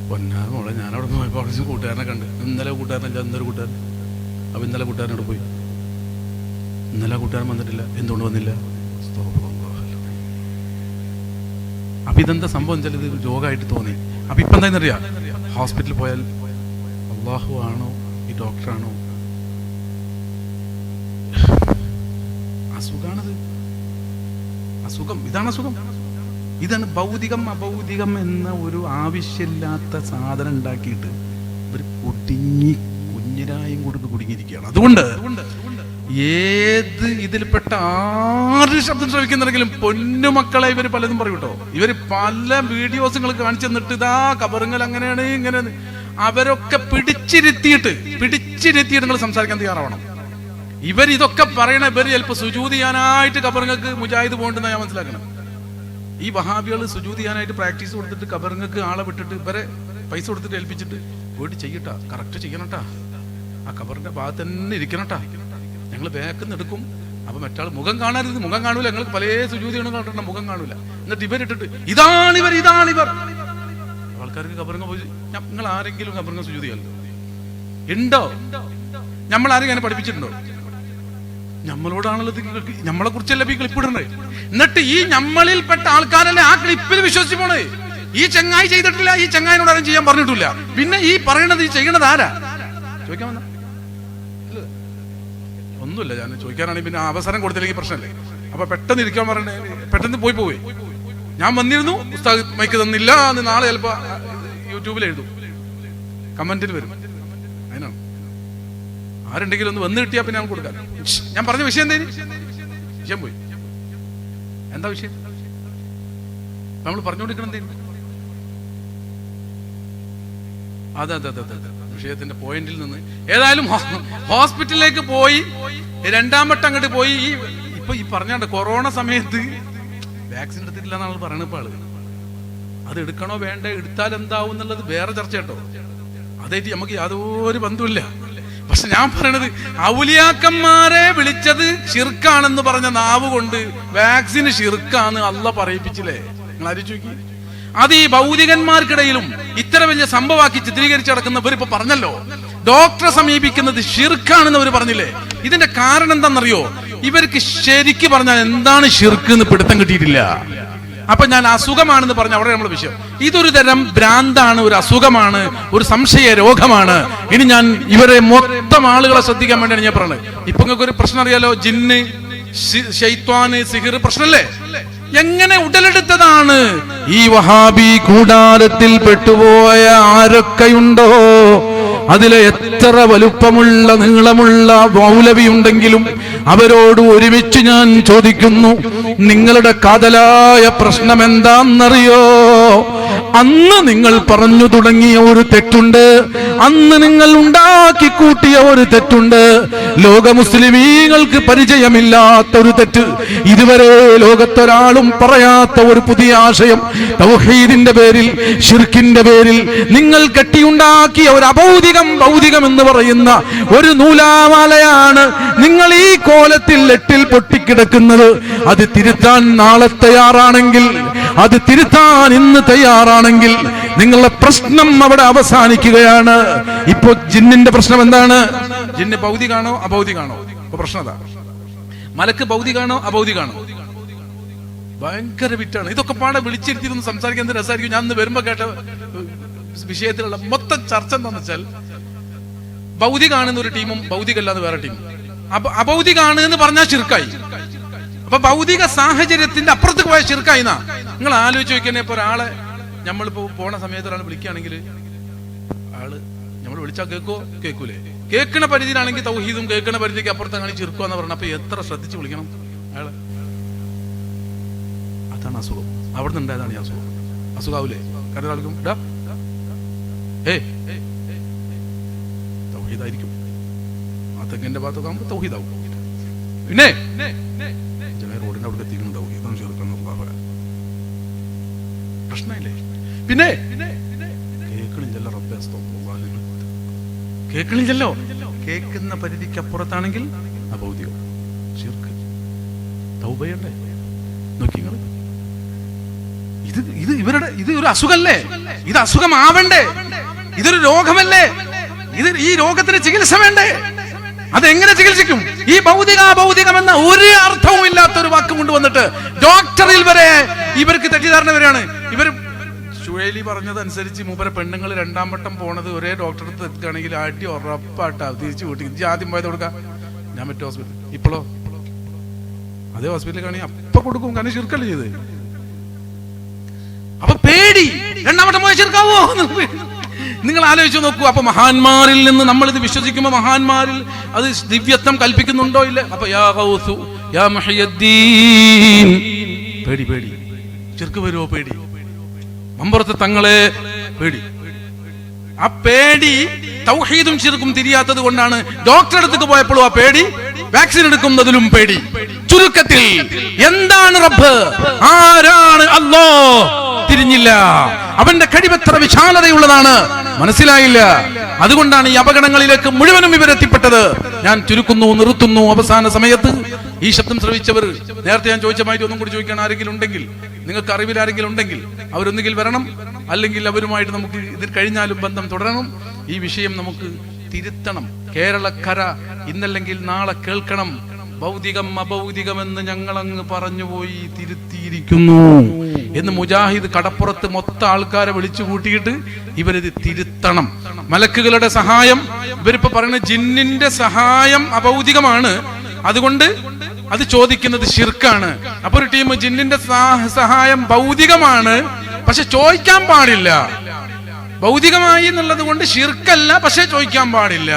പൊന്നാ മോളെ, ഞാനവിടെ പോയപ്പോൾ അവിടെ കൂട്ടുകാരനെ കണ്ട്. ഇന്നലെ കൂട്ടുകാരനെ, ഇന്നൊരു കൂട്ടുകാരൻ. അപ്പൊ ഇന്നലെ കൂട്ടുകാരനോട് പോയി. ഇന്നലെ കൂട്ടുകാരൻ വന്നിട്ടില്ല. എന്തുകൊണ്ട് വന്നില്ല? അപ്പൊ ഇതെന്താ സംഭവം വെച്ചാൽ ഇത് രോഗമായിട്ട് തോന്നി. അപ്പൊ ഇപ്പൊ എന്താന്നറിയാം, ഹോസ്പിറ്റലിൽ പോയാൽ അള്ളാഹു ആണോ ഈ ഡോക്ടറാണോ? അസുഖാണത്, അസുഖം. ഇതാണ് അസുഖം. ഇതാണ് ഭൗതികം അഭൗതികം എന്ന ഒരു ആവശ്യമില്ലാത്ത സാധനം ഉണ്ടാക്കിയിട്ട് ഇവർ കുഞ്ഞിരായും കൊടുത്ത് കുടുങ്ങിയിരിക്കുകയാണ്. അതുകൊണ്ട് ഏത് ഇതിൽപ്പെട്ട ആര് ശബ്ദം ശ്രവിക്കുന്നുണ്ടെങ്കിലും പൊന്നുമക്കളെ ഇവർ പലതും പറയും കേട്ടോ. ഇവർ പല വീഡിയോസ് നിങ്ങൾ കാണിച്ചു തന്നിട്ട് ഇതാ കബറുങ്ങൾ അങ്ങനെയാണ് ഇങ്ങനെയാണ്. അവരൊക്കെ പിടിച്ചിരുത്തിയിട്ട് നിങ്ങൾ സംസാരിക്കാൻ തയ്യാറാവണം. ഇതൊക്കെ പറയണ ഇവര് ചിലപ്പോൾ സുജൂദ് ചെയ്യാനായിട്ട് കബറുങ്ങൾക്ക് മുജാഹിദ് പോകണ്ടെന്ന് ഞാൻ മനസ്സിലാക്കണം. ഈ വഹാബികൾ സുജൂദ് ചെയ്യാനായിട്ട് പ്രാക്ടീസ് കൊടുത്തിട്ട് കബറുങ്ങൾക്ക് ആളെ വിട്ടിട്ട് ഇവരെ പൈസ കൊടുത്തിട്ട് ഏൽപ്പിച്ചിട്ട് പോയിട്ട് ചെയ്യട്ടാ, കറക്റ്റ് ചെയ്യണട്ടാ, ആ കബറിന്റെ ഭാഗത്ത് തന്നെ ഇരിക്കണട്ടാ, ഞങ്ങൾ ബാക്കിന്ന് എടുക്കും. അപ്പൊ മറ്റാൾ മുഖം കാണരുത്, മുഖം കാണൂല. ഞങ്ങൾക്ക് പല സുജൂദികളും കണ്ടിട്ടുണ്ട്, മുഖം കാണൂല. എന്നിട്ട് ഇവരിട്ടിട്ട് ഇതാണിവർ. ആൾക്കാർക്ക് കബറുങ്ങ പോയി. നിങ്ങൾ ആരെങ്കിലും കബറുങ്ങ സുജൂദ് ചെയ്യാലോ ഉണ്ടോ? നമ്മൾ ആരും അങ്ങനെ പഠിപ്പിച്ചിട്ടുണ്ടോ? നമ്മളോടാണല്ലോ നമ്മളെ കുറിച്ചല്ല ഈ ക്ലിപ്പ് ഇടണ്ടേ. എന്നിട്ട് ഈ നമ്മളിൽപ്പെട്ട ആൾക്കാരല്ലേ ആ ക്ലിപ്പിൽ വിശ്വസിച്ച് പോണേ. ഈ ചങ്ങായി ചെയ്തിട്ടില്ല, ഈ ചങ്ങായിനോട് ആരും ചെയ്യാൻ പറഞ്ഞിട്ടില്ല. പിന്നെ ഈ പറയണത്, ഈ ചെയ്യണത് ആരാ? ചോദിക്കാൻ വന്ന ഒന്നുമില്ല. ഞാൻ ചോദിക്കാനാണെങ്കിൽ പിന്നെ അവസരം കൊടുത്തില്ലെങ്കിൽ പ്രശ്നമല്ലേ? അപ്പൊ പെട്ടെന്ന് ഇരിക്കാൻ പറയണേ, പെട്ടെന്ന് പോയി. ഞാൻ വന്നിരുന്നു, ഉസ്താദ് മൈക്ക് തന്നില്ല എന്ന് നാളെ ചിലപ്പോ യൂട്യൂബിൽ എഴുതും, കമന്റിൽ വരും. അതിനാണ് ആരുണ്ടെങ്കിലും ഒന്ന് വന്ന് കിട്ടിയാ പിന്നെ ഞാൻ കൊടുക്കാം. ഞാൻ പറഞ്ഞ വിഷയം എന്തേലും വിഷയം പോയി. എന്താ വിഷയം? നമ്മൾ പറഞ്ഞുകൊണ്ടിരിക്കണം എന്തേലും. അതെ വിഷയത്തിന്റെ പോയിന്റിൽ നിന്ന് ഏതായാലും ഹോസ്പിറ്റലിലേക്ക് പോയി. 2ാം വട്ടം അങ്ങോട്ട് പോയി. ഇപ്പൊ ഈ പറഞ്ഞാണ്ട് കൊറോണ സമയത്ത് വാക്സിൻ എടുത്തിട്ടില്ല എന്നാണ് പറയണ. ഇപ്പൊ ആള് അത് എടുക്കണോ വേണ്ടേ, എടുത്താൽ എന്താവും എന്നുള്ളത് വേറെ ചർച്ച കേട്ടോ. അതായിട്ട് നമുക്ക് യാതൊരു ബന്ധമില്ല. പക്ഷെ ഞാൻ പറയണത്, ഔലിയാക്കന്മാരെ വിളിച്ചത് ശിർക്കാണെന്ന് പറഞ്ഞ നാവ് കൊണ്ട് വാക്സിന് ശിർക്കാന്ന് അള്ളാഹ് പറയിപ്പിച്ചില്ലേ? നിങ്ങൾ ആലോചിച്ച് നോക്കി. അത് ഈ ഭൗതികന്മാർക്കിടയിലും ഇത്ര വലിയ സംഭവമാക്കി ചിത്രീകരിച്ചടക്കുന്നവർ ഇപ്പൊ പറഞ്ഞല്ലോ, ഡോക്ടറെ സമീപിക്കുന്നത് ശിർക്കാണെന്ന് അവർ പറഞ്ഞില്ലേ? ഇതിന്റെ കാരണം എന്താണെന്നറിയോ? ഇവർക്ക് ശരിക്ക് പറഞ്ഞാൽ എന്താണ് ശിർക്ക് എന്ന് പിടുത്തം കിട്ടിയിട്ടില്ല. അപ്പൊ ഞാൻ അസുഖമാണെന്ന് പറഞ്ഞ അവിടെ നമ്മൾ വിഷയം. ഇതൊരു തരം ഭ്രാന്താണ്, ഒരു അസുഖമാണ്, ഒരു സംശയ രോഗമാണ്. ഇനി ഞാൻ ഇവരെ മൊത്തം ആളുകളെ ശ്രദ്ധിക്കാൻ വേണ്ടിയാണ് ഞാൻ പറഞ്ഞത്. ഇപ്പൊ നിങ്ങൾക്ക് ഒരു പ്രശ്നം അറിയാലോ, ജിന്ന്, ശൈത്വാന്, സിഹിർ പ്രശ്നല്ലേ? എങ്ങനെ ഉടലെടുത്തതാണ്? ഈ വഹാബി കൂടാരത്തിൽ പെട്ടുപോയ ആരൊക്കെയുണ്ടോ അതിലെ എത്ര വലുപ്പമുള്ള നീളമുള്ള മൗലവി ഉണ്ടെങ്കിലും അവരോട് ഒരുമിച്ച് ഞാൻ ചോദിക്കുന്നു, നിങ്ങളുടെ കാതലായ പ്രശ്നം എന്താണെന്നറിയോ? അന്ന് നിങ്ങൾ പറഞ്ഞു തുടങ്ങിയ ഒരു തെറ്റുണ്ട്, അന്ന് നിങ്ങൾ ഉണ്ടാക്കി കൂട്ടിയ ഒരു തെറ്റുണ്ട്, ലോക മുസ്ലിമീങ്ങൾക്ക് പരിചയമില്ലാത്ത ഒരു തെറ്റ്, ഇതുവരെ ലോകത്തൊരാളും പറയാത്ത ഒരു പുതിയ ആശയം. തൗഹീദിന്റെ പേരിൽ, ശിർക്കിന്റെ പേരിൽ നിങ്ങൾ കെട്ടിയുണ്ടാക്കിയ ഒരു ഭൗതികം എന്ന് പറയുന്ന ഒരു നൂലാമാലയാണ് നിങ്ങൾ ഈ കോലത്തിൽ എട്ടിൽ പൊട്ടിക്കിടക്കുന്നത്. അത് തിരുത്താൻ നാളെ തയ്യാറാണെങ്കിൽ, അത് തിരുത്താൻ ഇന്ന് തയ്യാറാണെങ്കിൽ നിങ്ങളുടെ പ്രശ്നം അവിടെ അവസാനിക്കുകയാണ്. ഇപ്പൊ ജിന്നിന്റെ പ്രശ്നം എന്താണ്? ജിന്ന് ഭൗതികാണോ അഭൗതികാണോ? ഇപ്പൊ പ്രശ്നം അതാ. മലക്ക് ഭൗതികാണോ അഭൗതികാണോ? ഭയങ്കര വിറ്റാണ്. ഇതൊക്കെ പാടെ വിളിച്ചിരുത്തിയിരുന്ന് സംസാരിക്കാൻ എന്ത് രസമായിരിക്കും. ഞാൻ ഇന്ന് വരുമ്പോ കേട്ട വിഷയത്തിലുള്ള മൊത്തം ചർച്ച എന്താണെന്ന് വെച്ചാൽ, ഭൗതികാണെന്ന് ഒരു ടീമും ഭൗതികല്ലാന്ന് വേറെ ടീമും. അഭൗതികാണ് എന്ന് പറഞ്ഞാൽ ശിർക്കായി. അപ്പൊ ഭൗതിക സാഹചര്യത്തിന്റെ അപ്പുറത്തേക്ക് പോയ ശിർക്കായി. നിങ്ങൾ ആലോചിച്ച് നോക്കിയാൽ ഇപ്പൊ ഒരാളെ നമ്മളിപ്പോ പോണ സമയത്ത് ഒരാൾ വിളിക്കുകയാണെങ്കിൽ ആള് നമ്മൾ വിളിച്ചാൽ കേൾക്കൂലേ? കേൾക്കണ പരിധിയിലാണെങ്കിൽ തൗഹീദും, കേൾക്കണ പരിധിക്ക് അപ്പുറത്താണ് ചിർക്കുക എന്ന് പറഞ്ഞ. അപ്പൊ എത്ര ശ്രദ്ധിച്ച് വിളിക്കണം അയാള്. അതാണ് അസുഖം. അവിടെ നിന്ന് ഉണ്ടായതാണ് ഈ അസുഖം. അസുഖാവൂലേ? കാരണം ആൾക്കും തൗഹീദായിരിക്കും. ആ തെങ്ങിന്റെ ഭാഗത്തൊക്കെ ആകുമ്പോൾ തൗഹീദാവും. പിന്നെ റോഡിന്റെ അവിടെ എത്തിക്കണം തൗഹീദും ചേർക്കണം പ്രശ്നമില്ലേ? പിന്നെ കേൾക്കണില്ലല്ലോ റബ്ബേ, കേൾക്കണില്ലല്ലോ. കേൾക്കുന്ന പരിധിക്ക് അപ്പുറത്താണെങ്കിൽ അഭൗതികം, ശിർക്ക്, തൗബയണ്ടേ? നോക്കി നിങ്ങൾ, ഇത് ഒരു അസുഖല്ലേ? ഇത് അസുഖമാവണ്ടേ? ഇതൊരു രോഗമല്ലേ? ഈ രോഗത്തിന് ചികിത്സ വേണ്ടേ? അതെങ്ങനെ ചികിത്സിക്കും? ഈ ഭൗതികം എന്ന ഒരു അർത്ഥവും ഇല്ലാത്തൊരു വാക്ക് കൊണ്ടുവന്നിട്ട് ഡോക്ടറിൽ വരെ ഇവർക്ക് തെറ്റിദ്ധാരണ വരെയാണ്. ഇവർ ചുഴലി പറഞ്ഞതനുസരിച്ച് മൂപ്പരെ പെണ്ണുങ്ങൾ 2ാം വട്ടം പോണത് ഒരേ ഡോക്ടറെ എത്തുകയാണെങ്കിൽ ആട്ടി ഉറപ്പാട്ടാ തിരിച്ചു വീട്ടിൽ. ആദ്യം പോയത് കൊടുക്കാം, ഞാൻ മറ്റേ ഹോസ്പിറ്റൽ. ഇപ്പോഴോ അതേ ഹോസ്പിറ്റലിൽ കാണി അപ്പൊ കൊടുക്കും, കാരണം ശിർക്കല്ലേ ചെയ്ത്. അപ്പൊ പേടി, 2ാം വട്ടം പോയ ശിർക്കാവോ? നിങ്ങൾ ആലോചിച്ച് നോക്കൂ. അപ്പൊ മഹാന്മാരിൽ നിന്ന് നമ്മൾ ഇത് വിശ്വസിക്കുമ്പോ മഹാന്മാരിൽ അത് ദിവ്യത്വം കൽപ്പിക്കുന്നുണ്ടോ ഇല്ല? അപ്പൊ യാ ഗൗസു യാ മുഹയ്യദ്ദീൻ, പേടി പേടി. ശിർക്ക് വരുമോ? പേടി. മമ്പുറത്തെ തങ്ങളെ പേടി. ആ പേടി തൗഹീദും ശിർക്കും തിരിയാത്തത് കൊണ്ടാണ് ഡോക്ടറെ അടുത്തേക്ക് പോയപ്പോഴും ആ പേടി, വാക്സിൻ എടുക്കുന്നതിലും പേടി. ചുരുക്കത്തിൽ എന്താണ് റബ്ബ്, ആരാണ് അല്ലാഹ് തിരിഞ്ഞില്ല. അവന്റെ കഴിവെത്ര വിശാലതയുള്ളതാണ് മനസ്സിലായില്ല. അതുകൊണ്ടാണ് ഈ അപകടങ്ങളിലേക്ക് മുഴുവനും ഇവരെത്തിപ്പെട്ടത്. ഞാൻ ചുരുക്കുന്നു, നിർത്തുന്നു. അവസാന സമയത്ത് ഈ ശബ്ദം ശ്രവിച്ചവർ, നേരത്തെ ഞാൻ ചോദിച്ച മാതിരി ഒന്നും കൂടി ചോദിക്കാൻ ആരെങ്കിലും ഉണ്ടെങ്കിൽ, നിങ്ങൾക്ക് അറിവിൽ ആരെങ്കിലും ഉണ്ടെങ്കിൽ അവരൊന്നുകിൽ വരണം, അല്ലെങ്കിൽ അവരുമായിട്ട് നമുക്ക് ഇതിൽ കഴിഞ്ഞാലും ബന്ധം തുടരണം. ഈ വിഷയം നമുക്ക് തിരുത്തണം. കേരളക്കര ഇന്നല്ലെങ്കിൽ നാളെ കേൾക്കണം. ഭൗതികം അഭൗതികമെന്ന് ഞങ്ങളങ്ങ് പറഞ്ഞുപോയി, തിരുത്തിയിരിക്കുന്നു എന്ന് മുജാഹിദ് കടപ്പുറത്ത് മൊത്തം ആൾക്കാരെ വിളിച്ചു കൂട്ടിയിട്ട് ഇവരിത് തിരുത്തണം. മലക്കുകളുടെ സഹായം, ഇവരിപ്പോ പറയുന്ന ജിന്നിന്റെ സഹായം അഭൗതികമാണ്, അതുകൊണ്ട് അത് ചോദിക്കുന്നത് ശിർക്കാണ്. അപ്പൊ ഒരു ടീം ജിന്നിന്റെ സഹായം ഭൗതികമാണ്, പക്ഷെ ചോദിക്കാൻ പാടില്ല. ഭൗതികമായി എന്നുള്ളത് കൊണ്ട് ശിർക്കല്ല, പക്ഷെ ചോദിക്കാൻ പാടില്ല.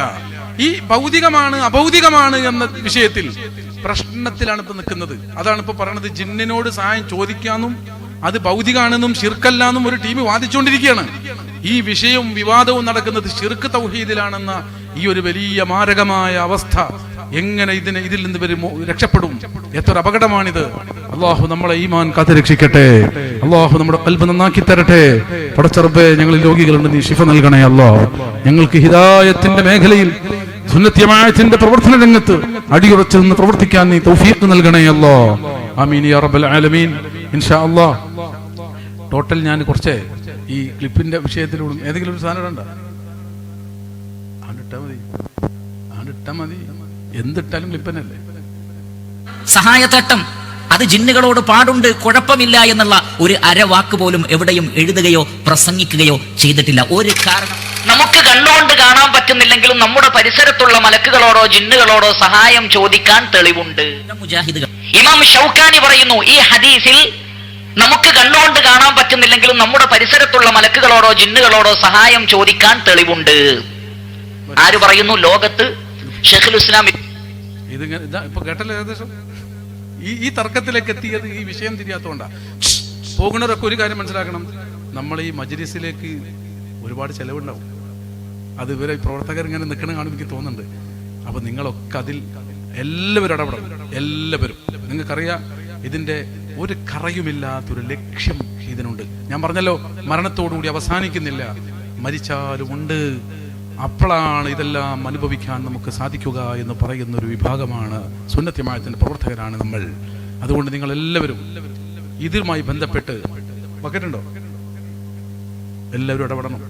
ഈ ഭൗതികമാണ് അഭൗതികമാണ് എന്ന വിഷയത്തിൽ പ്രശ്നത്തിലാണ് ഇപ്പൊ നിൽക്കുന്നത്. അതാണ് ഇപ്പൊ പറയുന്നത്, ജിന്നിനോട് സഹായം ചോദിക്കാന്നും അത് ഭൗതികാണെന്നും ശിർക്കല്ലാന്നും ഒരു ടീം വാദിച്ചുകൊണ്ടിരിക്കുകയാണ്. ഈ വിഷയവും വിവാദവും നടക്കുന്നത് ശിർക്ക് തൗഹീദിലാണെന്ന ഈ ഒരു വലിയ മാരകമായ അവസ്ഥ. എങ്ങനെ ഇതിൽ നിന്ന് ഇവർ രക്ഷപ്പെടും? എത്ര അപകടമാണിത്! അള്ളാഹു നമ്മളെ ഈമാൻ കാത്ത് രക്ഷിക്കട്ടെ. അള്ളാഹു നമ്മുടെ ഖൽബ് നന്നാക്കി തരട്ടെ. പടച്ച റബ്ബേ, ഞങ്ങളിൽ രോഗികളുണ്ട്, നീ ശിഫ നൽകണേ അല്ലാഹ്. ഞങ്ങൾക്ക് ഹിദായത്തിന്റെ മേഖലയിൽ, സുന്നത്ത് ജമാഅത്തിന്റെ പ്രവർത്തന രംഗത്ത് അടിയുറച്ചു നിന്ന് പ്രവർത്തിക്കാൻ നീ തൗഫീഖ് നൽകണേ അല്ലാഹ്. ആമീൻ യാ റബ്ബൽ ആലമീൻ. ഇൻഷാ അല്ലാഹ് ടോട്ടൽ ഞാൻ കുറച്ച് ഈ ക്ലിപ്പിന്റെ വിഷയത്തിലൂടെ ഏതെങ്കിലും ഒരു സാധനം ഉണ്ടോ? ആണ്ടിട്ടാ മതി. എന്തിട്ടാലും ക്ലിപ്പനല്ലേ. സഹായത്തട്ടം അത് ജിന്നുകളോട് പാടുണ്ട്, കുഴപ്പമില്ല എന്നുള്ള ഒരു അരവാക്ക് പോലും എവിടെയും എഴുതുകയോ പ്രസംഗിക്കുകയോ ചെയ്തിട്ടില്ല. ഒരു കാരണം നമുക്ക് കണ്ണുകൊണ്ട് കാണാൻ പറ്റുന്നില്ലെങ്കിലും നമ്മുടെ പരിസരത്തുള്ള മലക്കുകളോടോ ജിന്നുകളോടോ സഹായം ചോദിക്കാൻ തെളിവുണ്ട്. മുജാഹിദുകൾ ഇമാം ഷൗക്കാനി പറയുന്നു, ഈ ഹദീസിൽ നമുക്ക് കണ്ണുകൊണ്ട് കാണാൻ പറ്റുന്നില്ലെങ്കിലും നമ്മുടെ പരിസരത്തുള്ള മലക്കുകളോടോ ജിന്നുകളോടോ സഹായം ചോദിക്കാൻ തെളിവുണ്ട്. ആര് പറയുന്നു? ലോകത്ത് ഷെയ്ഖുൽ ഇസ്ലാം. ഇപ്പൊ കേട്ടല്ലോ ഏകദേശം ഈ തർക്കത്തിലേക്ക് എത്തിയത് ഈ വിഷയം തിരിയാത്തോണ്ടാ. പോകുന്നവരൊക്കെ ഒരു കാര്യം മനസ്സിലാക്കണം, നമ്മൾ ഈ മജ്‌ലിസിലേക്ക് ഒരുപാട് ചെലവുണ്ടാവും. അത് ഇവരെ പ്രവർത്തകർ ഇങ്ങനെ നിൽക്കണ കാണുമ്പോൾ എനിക്ക് തോന്നുന്നുണ്ട്. അപ്പൊ നിങ്ങളൊക്കെ അതിൽ എല്ലാവരും ഇടപെടണം. എല്ലാവരും. നിങ്ങൾക്കറിയാം, ഇതിന്റെ ഒരു കറയുമില്ലാത്തൊരു ലക്ഷ്യം ഇതിനുണ്ട്. ഞാൻ പറഞ്ഞല്ലോ, മരണത്തോടുകൂടി അവസാനിക്കുന്നില്ല, മരിച്ചാലും ഉണ്ട്. അപ്പോഴാണ് ഇതെല്ലാം അനുഭവിക്കാൻ നമുക്ക് സാധിക്കുക എന്ന് പറയുന്ന ഒരു വിഭാഗമാണ് സുന്നത്ത് ജമാഅത്തിന്റെ പ്രവർത്തകരാണ് നമ്മൾ. അതുകൊണ്ട് നിങ്ങൾ എല്ലാവരും ഇതുമായി ബന്ധപ്പെട്ട് ബക്കറ്റുണ്ടോ? എല്ലാവരും ഇടപെടണം.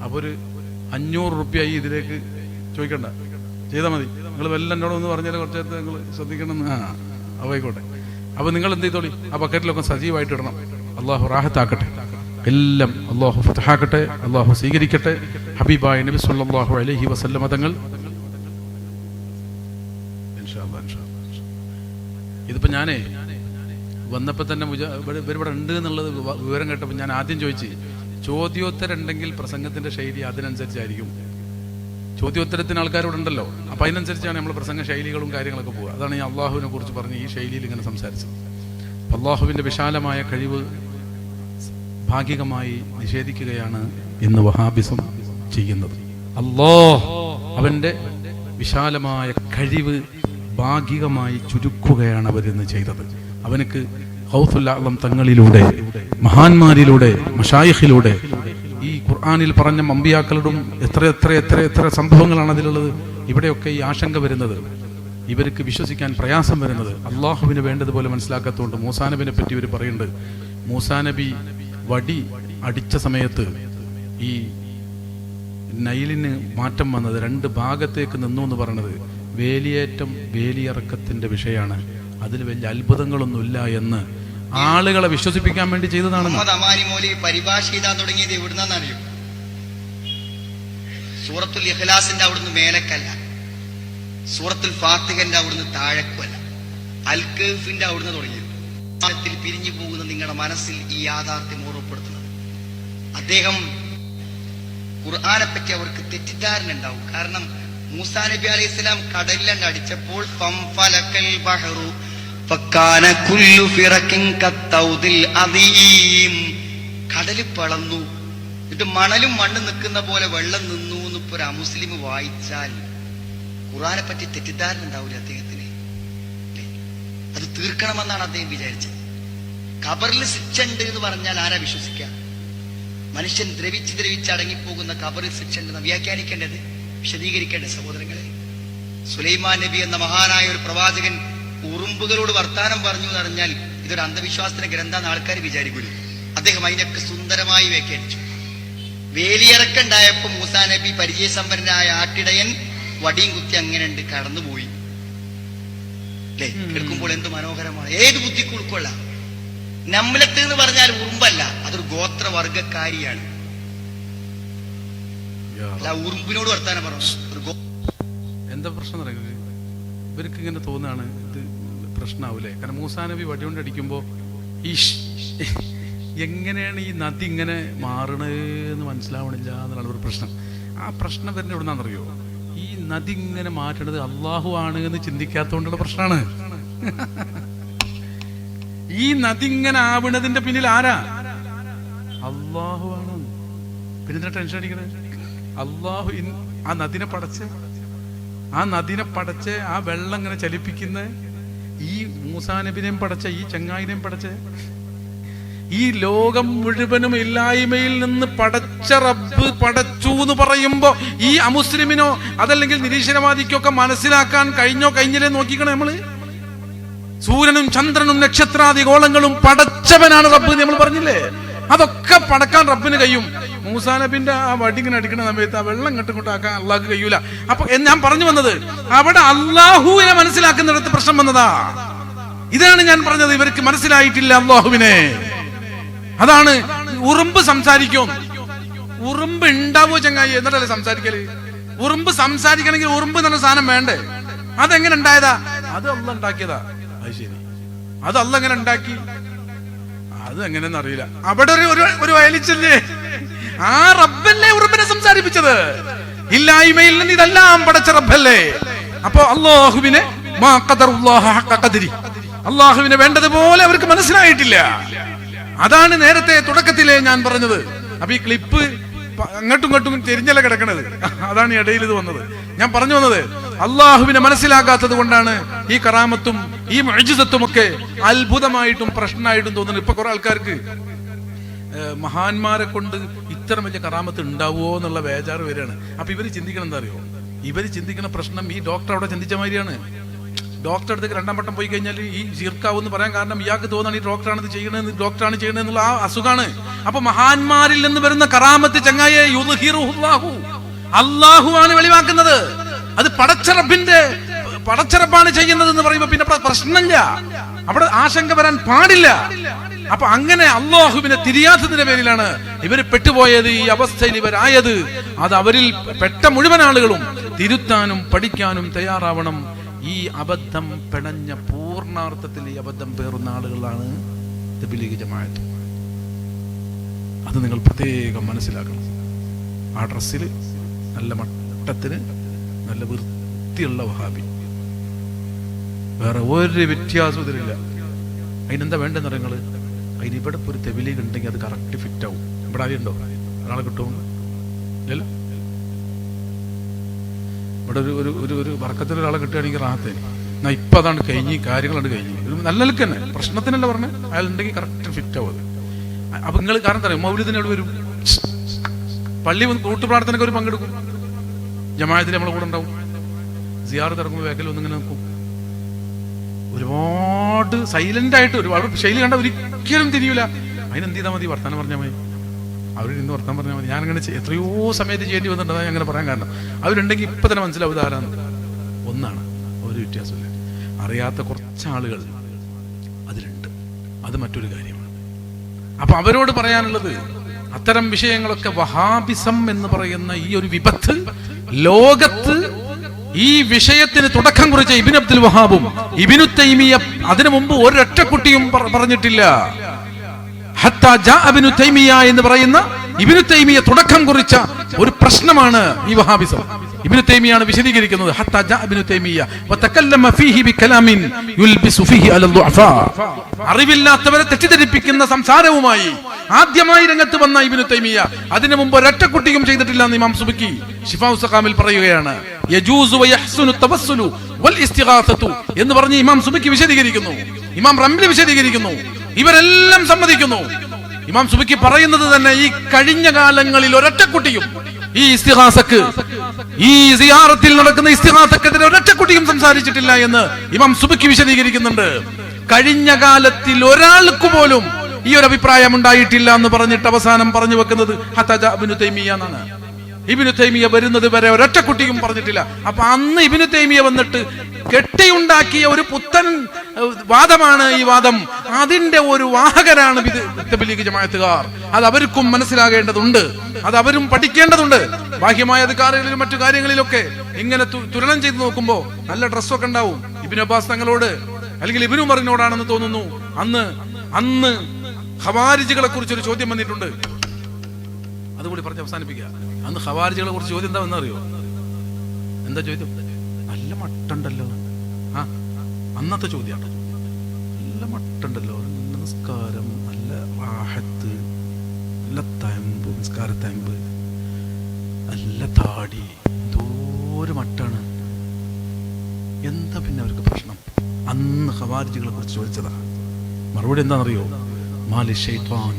അപ്പൊ ഒരു 500 രൂപ ഇതിലേക്ക് ചോദിക്കണ്ട, ചെയ്താൽ മതി. നിങ്ങൾ വല്ല എന്നോട് ഒന്ന് പറഞ്ഞാൽ കുറച്ച് നേരത്തെ നിങ്ങൾ ശ്രദ്ധിക്കണം. ആയിക്കോട്ടെ. അപ്പൊ നിങ്ങൾ എന്ത് ചെയ്തോളി, ആ ബക്കറ്റിലൊക്കെ സജീവമായിട്ട് ഇടണം. അള്ളാഹു റാഹത്താക്കട്ടെ, എല്ലാം അള്ളാഹു ഫതഹാക്കട്ടെ, അള്ളാഹു സ്വീകരിക്കട്ടെ. ഹബീബായ നബി സല്ലല്ലാഹു അലൈഹി വസല്ലമ തങ്ങൾ ഇതിപ്പോ ഞാനേ വന്നപ്പോ തന്നെ ഇവിടെ ഉണ്ട് എന്നുള്ളത് വിവരം കേട്ടപ്പോൾ ഞാൻ ആദ്യം ചോദിച്ചു, ചോദ്യോത്തരം ഉണ്ടെങ്കിൽ പ്രസംഗത്തിന്റെ ശൈലി അതിനനുസരിച്ചായിരിക്കും. ചോദ്യോത്തരത്തിന് ആൾക്കാരോട് ഉണ്ടല്ലോ, അപ്പൊ അതിനനുസരിച്ചാണ് നമ്മൾ പ്രസംഗ ശൈലികളും കാര്യങ്ങളൊക്കെ പോവുക. അതാണ് ഞാൻ അള്ളാഹുവിനെ കുറിച്ച് പറഞ്ഞ് ഈ ശൈലിയിൽ ഇങ്ങനെ സംസാരിച്ചത്. അള്ളാഹുവിന്റെ വിശാലമായ കഴിവ് ഭാഗികമായി നിഷേധിക്കുകയാണ് ഇന്ന് വഹാബിസം ചെയ്യുന്നത്. അവന്റെ വിശാലമായ കഴിവ് ഭാഗികമായി ചുരുക്കുകയാണ് അവരിന്ന് ചെയ്തത്. അവനക്ക് ഗൗസുൽ ആലം തങ്ങളിലൂടെ, മഹാന്മാരിലൂടെ, മശായിഖിലൂടെ, ഈ ഖുർആനിൽ പറഞ്ഞ അമ്പിയാക്കളുടെ എത്ര എത്ര എത്ര എത്ര സംഭവങ്ങളാണ് അതിലുള്ളത്. ഇവിടെയൊക്കെ ഈ ആശങ്ക വരുന്നത്, ഇവർക്ക് വിശ്വസിക്കാൻ പ്രയാസം വരുന്നത് അള്ളാഹുവിന് വേണ്ടതുപോലെ മനസ്സിലാക്കാത്തതുകൊണ്ട്. മൂസാ നബിനെ പറ്റി ഇവർ പറയുന്നുണ്ട്, മൂസാ നബി വടി അടിച്ച സമയത്ത് ഈ നൈലിന് മാറ്റം വന്നത് 2 ഭാഗത്തേക്ക് നിന്നു എന്ന് പറയുന്നത് വേലിയേറ്റം വേലിയിറക്കത്തിന്റെ വിഷയമാണ്. അതിൽ വലിയ അത്ഭുതങ്ങളൊന്നുമില്ല എന്ന് ആളുകളെ വിശ്വസിപ്പിക്കാൻ വേണ്ടി ചെയ്തതാണ്. പരിഭാഷ ചെയ്താൻ തുടങ്ങിയത് എവിടുന്നറിയോ? സൂറത്തുൽ ഇഖ്ലാസിന്റെ അവിടുന്ന് മേലക്കല്ല, സൂറത്തുൽ ഫാത്തിഹന്റെ അവിടുന്ന് താഴെക്കുമല്ല, അൽ കഹ്ഫിന്റെ അവിടുന്ന് തുടങ്ങിയത്. പിരിഞ്ഞു പോകുന്ന നിങ്ങളുടെ മനസ്സിൽ ഈ യാഥാർത്ഥ്യം ഓർമ്മപ്പെടുത്തുന്നത്. അദ്ദേഹം ഖുർആനെ പറ്റി അവർക്ക് തെറ്റിദ്ധാരണ ഉണ്ടാവും. കാരണം മൂസാ നബി അലൈഹി സ്വലാം കടലിൽ അടിച്ചപ്പോൾ കടല് പിളന്നു, എന്നിട്ട് മണലും മണ്ണ് നിൽക്കുന്ന പോലെ വെള്ളം നിന്നു എന്നിപ്പോ ഒരു അമുസ്ലിം വായിച്ചാൽ ഖുർആനെ പറ്റി തെറ്റിദ്ധാരണ ഉണ്ടാവില്ല അദ്ദേഹത്തിന്. അത് തീർക്കണമെന്നാണ് അദ്ദേഹം വിചാരിച്ചത്. ഖബറിൽ ശിക്ഷ ഉണ്ട് എന്ന് പറഞ്ഞാൽ ആരാ വിശ്വസിക്കുക? മനുഷ്യൻ ദ്രവിച്ച് അടങ്ങിപ്പോകുന്ന ഖബറിൽ ശിക്ഷ ഉണ്ടെന്ന് വ്യാഖ്യാനിക്കേണ്ടത്, വിശദീകരിക്കേണ്ട സഹോദരങ്ങളെ. സുലൈമാൻ നബി എന്ന മഹാനായ ഒരു പ്രവാചകൻ ഉറുമ്പുകളോട് വർത്താനം പറഞ്ഞു എന്ന് പറഞ്ഞാൽ ഇതൊരു അന്ധവിശ്വാസത്തിന്റെ ഗ്രന്ഥാന്ന് ആൾക്കാർ വിചാരിക്കൂല. അദ്ദേഹം അതിനൊക്കെ സുന്ദരമായി വ്യാഖ്യാനിച്ചു. വേലിയിറക്കുണ്ടായപ്പോ മൂസാ നബി പരിചയസമ്പന്നനായ ആട്ടിടയൻ വടിയും കുത്തി അങ്ങനെ ഉണ്ട് കടന്നുപോയി. അല്ലെ, കേൾക്കുമ്പോൾ എന്ത് മനോഹരമാണ്. ഏത് ബുദ്ധിക്ക് ഉൾക്കൊള്ളാം. നമ്ലത്ത് എന്ന് പറഞ്ഞാൽ ഉറുമ്പല്ല, അതൊരു ഗോത്രവർഗക്കാരിയാണ്. അല്ല ഉറുമ്പിനോട് വർത്താനം പറഞ്ഞു. എന്താ പ്രശ്നം പറയുന്നത്? ഇവർക്ക് ഇങ്ങനെ തോന്നുകയാണ് ഇത് പ്രശ്നമാവൂലേ? കാരണം മൂസാ നബി വടികൊണ്ട് അടിക്കുമ്പോ എങ്ങനെയാണ് ഈ നദി ഇങ്ങനെ മാറണെന്ന് മനസ്സിലാവണില്ല എന്നുള്ള ഒരു പ്രശ്നം. ആ പ്രശ്നം വരുന്നത് എവിടുന്നാണെന്നറിയോ? ഈ നദി ഇങ്ങനെ മാറ്റണത് അള്ളാഹു ആണ് എന്ന് ചിന്തിക്കാത്തോണ്ടുള്ള പ്രശ്നമാണ്. ഈ നദി ഇങ്ങനെ ആവണതിന്റെ പിന്നിൽ ആരാ? അള്ളാഹു ആണ്. പിന്നെ ടെൻഷൻ അടിക്കണേ? അള്ളാഹു ആ നദിനെ പടച്ച് ആ വെള്ളം ഇങ്ങനെ ചലിപ്പിക്കുന്ന ഈ മൂസാ നബിനെയും പടച്ച ഈ ചങ്ങായിനെയും പടച്ച് ഈ ലോകം മുഴുവനും ഇല്ലായ്മയിൽ നിന്ന് പടച്ച റബ്ബ് പടച്ചു എന്ന് പറയുമ്പോ ഈ അമുസ്ലിമിനോ അതല്ലെങ്കിൽ നിരീശ്വരവാദിക്കൊക്കെ മനസ്സിലാക്കാൻ കഴിഞ്ഞില്ലേ നോക്കിക്കണേ നമ്മള്. സൂര്യനും ചന്ദ്രനും നക്ഷത്രാദി ഗോളങ്ങളും പടച്ചവനാണ് റബ്ബ് നമ്മൾ പറഞ്ഞില്ലേ? അതൊക്കെ പടക്കാൻ റബ്ബിന് കഴിയും. മൂസാ നബിന്റെ ആ വടിങ്ങനെ അടിക്കുന്ന സമയത്ത് ആ വെള്ളം ഇങ്ങോട്ടാക്കാൻ അള്ളാഹ്ക്ക് കഴിയൂല. അപ്പൊ ഞാൻ പറഞ്ഞു വന്നത്, അവിടെ അള്ളാഹുവിനെ മനസ്സിലാക്കുന്നിടത്ത് പ്രശ്നം വന്നതാ. ഇതാണ് ഞാൻ പറഞ്ഞത്, ഇവർക്ക് മനസ്സിലായിട്ടില്ല അല്ലാഹുവിനെ. അതാണ് ഉറുമ്പ് സംസാരിക്കും. ഉറുമ്പ് ഉണ്ടാവോ ചങ്ങായി? എന്നിട്ടല്ലേ സംസാരിക്കല്? ഉറുമ്പ് സംസാരിക്കണമെങ്കിൽ ഉറുമ്പ് എന്ന സാധനം വേണ്ടേ? അതെങ്ങനെ ഉണ്ടായതാ? അത് അള്ളാഹ് ഉണ്ടാക്കിയതാ. അത് ശരി, അത് അള്ളാഹ് എങ്ങനെ ഉണ്ടാക്കി? അത് എങ്ങനെയെന്ന് അറിയില്ല. അവിടെ ഒരു വയലിച്ചല്ലേ, ആ റബ്ബല്ലേ ഉറുമ്പിനെ സംസാരിപ്പിച്ചത്. ഇല്ലായ്മയിൽ നിന്ന് ഇതെല്ലാം പടച്ച റബ്ബല്ലേ. അപ്പൊ അല്ലാഹുവിനെ അള്ളാഹുവിനെ വേണ്ടതുപോലെ അവർക്ക് മനസ്സിലായിട്ടില്ല. അതാണ് നേരത്തെ തുടക്കത്തിലെ ഞാൻ പറഞ്ഞത്. അപ്പൊ ഈ ക്ലിപ്പ് അങ്ങോട്ടും ഇങ്ങോട്ടും തിരിഞ്ഞല്ല കിടക്കണത്, അതാണ് ഇടയിൽ ഇത് വന്നത്. ഞാൻ പറഞ്ഞു വന്നത്, അള്ളാഹുവിനെ മനസ്സിലാക്കാത്തത് കൊണ്ടാണ് ഈ കറാമത്തും ഈ മുഅ്ജിസത്തും ഒക്കെ അത്ഭുതമായിട്ടും പ്രശ്നമായിട്ടും തോന്നുന്നത്. ഇപ്പൊ കുറെ ആൾക്കാർക്ക് മഹാന്മാരെ കൊണ്ട് ഇത്ര വലിയ കറാമത്ത് ഉണ്ടാവുമോ എന്നുള്ള ബേജാറ് വരികയാണ്. അപ്പൊ ഇവര് ചിന്തിക്കണം എന്താ അറിയോ? ഇവര് ചിന്തിക്കുന്ന പ്രശ്നം ഈ ഡോക്ടർ അവിടെ ചിന്തിച്ച മാതിരിയാണ്. ഡോക്ടർ അടുത്തേക്ക് 2ാം വട്ടം പോയി കഴിഞ്ഞാൽ ഈ ശിർക്കാവെന്ന് പറയാൻ കാരണം ഇയാൾക്ക് തോന്നാണ് ഈ ഡോക്ടറാണ് ഇത് ചെയ്യണത്, ഡോക്ടറാണ് ചെയ്യണത് എന്നുള്ള ആ അസുഖാണ്. അപ്പൊ മഹാന്മാരിൽ നിന്ന് വരുന്ന കറാമത്ത് ചങ്ങായെ അല്ലാഹു ആണ് വെളിവാക്കുന്നത്. അത് പടച്ചറപ്പാണ് ചെയ്യുന്നത് എന്ന് പറയുമ്പോ പിന്നെ പ്രശ്നമില്ല, അവിടെ ആശങ്ക വരാൻ പാടില്ല. അപ്പൊ അങ്ങനെ അല്ലാഹുവിനെ തിരിയാത്തതിന്റെ പേരിലാണ് ഇവർ പെട്ടുപോയത്, ഈ അവസ്ഥയിൽ ഇവരായത്. അത് അവരിൽ പെട്ട മുഴുവൻ ആളുകളും തിരുത്താനും പഠിക്കാനും തയ്യാറാവണം. ഈ അബദ്ധം പിണഞ്ഞ പൂർണ്ണാർത്ഥത്തിൽ ഈ അബദ്ധം പേറുന്ന ആളുകളാണ് തബ്ലീഗ് ജമാഅത്ത്. അത് നിങ്ങൾ പ്രത്യേകം മനസ്സിലാക്കണം. ആ ഡ്രസ്സിൽ നല്ല മട്ടത്തിന് നല്ല വൃത്തിയുള്ള വഹാബി, വേറെ ഒരു വ്യത്യാസവും ഇതിലില്ല. അതിനെന്താ വേണ്ടെന്ന് പറയുന്നത്? അതിന് ഇവിടെ ഒരു തബ്ലീഗ് ഉണ്ടെങ്കിൽ അത് കറക്റ്റ് ഫിറ്റ് ആവും. ഇവിടെ ആരും ഉണ്ടോ? ഒരാളെ കിട്ടുമോ? ഇല്ലല്ലോ. ഇവിടെ ഒരു വർക്കത്തിൽ ഒരാളെ കിട്ടുകയാണെങ്കിൽ റാഹത്തേന്. എന്നാ ഇപ്പൊ അതാണ് കഴിഞ്ഞ്, കാര്യങ്ങളുണ്ട് കഴിഞ്ഞ്. നല്ല നിലക്ക് തന്നെ പ്രശ്നത്തിനല്ല പറഞ്ഞത്, അയാൾ ഉണ്ടെങ്കിൽ കറക്റ്റ് ഫിറ്റ് ആവും അത്. അപ്പൊ നിങ്ങൾ കാരണം തരാം, മൗലിദിന് അവിടെ വരും, പള്ളി കൂട്ടുപ്രാർത്ഥനയ്ക്ക് ഒരു പങ്കെടുക്കും, ജമാഅത്തിൽ നമ്മളെ കൂടെ ഉണ്ടാവും, സിയാറത്ത് ഇറങ്ങുമ്പോൾ വേക്കൽ ഒന്നിങ്ങനെ നിൽക്കും. ഒരുപാട് സൈലന്റ് ആയിട്ട് ഒരുപാട് ശൈലി കണ്ട ഒരിക്കലും തിരിയൂല. അതിനെന്ത് ചെയ്താൽ മതി? വർത്താനം പറഞ്ഞാൽ മതി. അവർ ഇന്ന് വർത്താൻ പറഞ്ഞാൽ മതി. ഞാനങ്ങനെ എത്രയോ സമയത്ത് ചെയ്യേണ്ടി വന്നിട്ടുണ്ട്. അതാണ് അങ്ങനെ പറയാൻ കാരണം, അവരുണ്ടെങ്കിൽ ഇപ്പൊ തന്നെ മനസ്സിലാവും ഇതാരാന്ന്. ഒന്നാണ്, ഒരു വ്യത്യാസമില്ല. അറിയാത്ത കുറച്ച് ആളുകൾ അതിലുണ്ട്, അത് മറ്റൊരു കാര്യമാണ്. അപ്പൊ അവരോട് പറയാനുള്ളത്, അത്തരം വിഷയങ്ങളൊക്കെ വഹാബിസം എന്ന് പറയുന്ന ഈ ഒരു വിപത്ത് ലോകത്ത് ഈ വിഷയത്തിന് തുടക്കം കുറിച്ച ഇബ്നു അബ്ദുൽ വഹാബും ഇബ്നു തൈമിയ അതിനു മുമ്പ് ഒരൊറ്റ കുട്ടിയും പറഞ്ഞിട്ടില്ല. ഹത്താ ജാ ഇബ്നു തൈമിയ എന്ന് പറയുന്ന ഇബ്നു തൈമിയ തുടക്കം കുറിച്ച ഒരു പ്രശ്നമാണ് ഈ വഹാബിസം. ഇബ്നു തൈമിയാണ് വിശദീകരിക്കുന്നത്. ഹത്താ ജാ ഇബ്നു തൈമിയ വതകല്ലമ ഫീഹി ബികലാമിൻ യുൽബിസു ഫീഹി അല ദുഅഫാ. അറിവില്ലാത്തവരെ തെറ്റിദ്ധരിപ്പിക്കുന്ന സംസാരവുമായി ആദ്യമായി രംഗത്ത് വന്ന ഇബ്നു തൈമിയ അതിനു മുമ്പ് ഒരൊറ്റ കുട്ടിയും ചെയ്തിട്ടില്ല എന്ന് ഇമാം സുബക്കി ശിഫാഉ സഖാമിൽ പറയുകയാണ്. യജൂസു വയഹ്സുനു തവസ്സുലു വൽ ഇസ്തിഗാസതു എന്ന് പറഞ്ഞ് ഇമാം സുബക്കി വിശദീകരിക്കുന്നു, ഇമാം റംലി വിശദീകരിക്കുന്നു, ഇവരെല്ലാം സമ്മതിക്കുന്നു. ഇമാം സുബക്കി പറയുന്നത് തന്നെ, ഈ കഴിഞ്ഞ കാലങ്ങളിൽ ഒരൊറ്റ കുട്ടിയും ഈ ഇസ്തിഗാസക്ക്, ഈ സിയാറത്തിൽ നടക്കുന്ന ഇസ്തിഗാസക്കെതിരെ ഒരൊറ്റ കുട്ടിയും സംസാരിച്ചിട്ടില്ല എന്ന് ഇമാം സുബക്കി വിശദീകരിക്കുന്നുണ്ട്. കഴിഞ്ഞ കാലത്തിൽ ഒരാൾക്ക് പോലും ഈ ഒരു അഭിപ്രായം ഉണ്ടായിട്ടില്ല എന്ന് പറഞ്ഞിട്ട് അവസാനം പറഞ്ഞു വെക്കുന്നത് ഹത്താ ജാ ഇബ്നു തൈമിയ എന്നാണ്. ഇബ്നു തൈമിയ വരുന്നത് വരെ ഒരൊറ്റ കുട്ടിയും പറഞ്ഞിട്ടില്ല. അപ്പൊ അന്ന് ഇബ്നു തൈമിയ വന്നിട്ട് കെട്ടിയുണ്ടാക്കിയ ഒരു പുത്തൻ വാദമാണ് ഈ വാദം. അതിന്റെ ഒരു വാഹകരാണ് തബ്ലീഗ് ജമാഅത്തുകാർ. അത് അവർക്കും മനസ്സിലാകേണ്ടതുണ്ട്, അത് അവരും പഠിക്കേണ്ടതുണ്ട്. ബാഹ്യമായ അധികാരങ്ങളിലും മറ്റു കാര്യങ്ങളിലൊക്കെ ഇങ്ങനെ തുലനം ചെയ്ത് നോക്കുമ്പോ നല്ല ഡ്രസ്സൊക്കെ ഉണ്ടാവും. ഇബ്നു അബ്ബാസ് തങ്ങളോട് അല്ലെങ്കിൽ ഇബ്നു ഉമറിനോടാണെന്ന് തോന്നുന്നു അന്ന് ഖവാരിജികളെ കുറിച്ചൊരു ചോദ്യം വന്നിട്ടുണ്ട്. അതുകൂടി പറഞ്ഞ് അവസാനിപ്പിക്കുക. അന്ന് ഖവാരിജികളെ കുറിച്ച് ചോദ്യം എന്താണെന്ന് അറിയോ? എന്താ ചോദ്യം? നല്ല മട്ടുണ്ടല്ലോ. അന്നത്തെ ചോദ്യമാണ്. നല്ല മട്ടുണ്ടല്ലോ, നമസ്കാരം, നല്ല റാഹത്ത്, നല്ല തയമ്പ്, നിസ്കാരത്തയമ്പ്, നല്ല താടി, എന്തോരു മട്ടാണ്. എന്താ പിന്നെ അവർക്ക് പ്രശ്നം? അന്ന് ഖവാരിജികളെ കുറിച്ച് ചോദിച്ചതാ. മറുപടി എന്താണെന്നറിയോ? മാലി ശൈത്വാൻ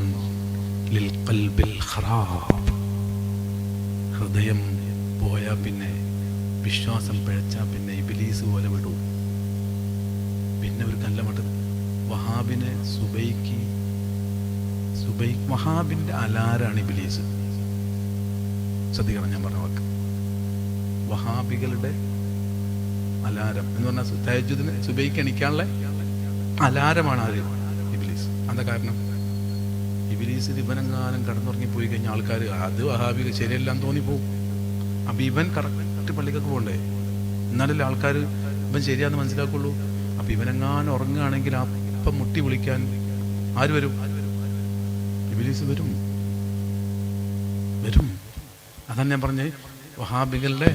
ലിൽ ഖൽബിൽ ഖറാബ്. ഹൃദയം പോയാ പിന്നെ, വിശ്വാസം പിഴച്ചാ പിന്നെ ഇബ്ലീസ് പോലെ വിടൂ. പിന്നെ ഒരു നല്ല മട്ട് വഹാബിനെ വഹാബിന്റെ അലാരാണ് ഇബ്ലീസ്. ശ്രദ്ധിക്കണം ഞാൻ പറഞ്ഞ വാക്ക്. വഹാബികളുടെ അലാരം എന്ന് പറഞ്ഞാൽ തഹജ്ജുദിന് സുബൈക്ക് എണിക്കാനുള്ള അലാരമാണ് ആര്? ഇബ്ലീസ്. എന്താ കാരണം? ഇബ്ലീസ് ഇവനെങ്ങാനും കടന്നുറങ്ങി പോയി കഴിഞ്ഞാൽ ആൾക്കാർ അത് വഹാബികൾ ശരിയല്ലാന്ന് തോന്നിപ്പോവും. അപ്പൊ ഇവൻ കറക്റ്റ് പള്ളിക്കൊക്കെ പോകണ്ടേ, എന്നാലല്ലേ ആൾക്കാർ ഇവൻ ശരിയാന്ന് മനസ്സിലാക്കുള്ളൂ. അപ്പൊ ഇവനെങ്ങാനും ഉറങ്ങുകയാണെങ്കിൽ അപ്പം മുട്ടി വിളിക്കാൻ ആര് വരും? ഇബ്ലീസ് വരും. അതാണ് ഞാൻ പറഞ്ഞത്, വഹാബികളുടെ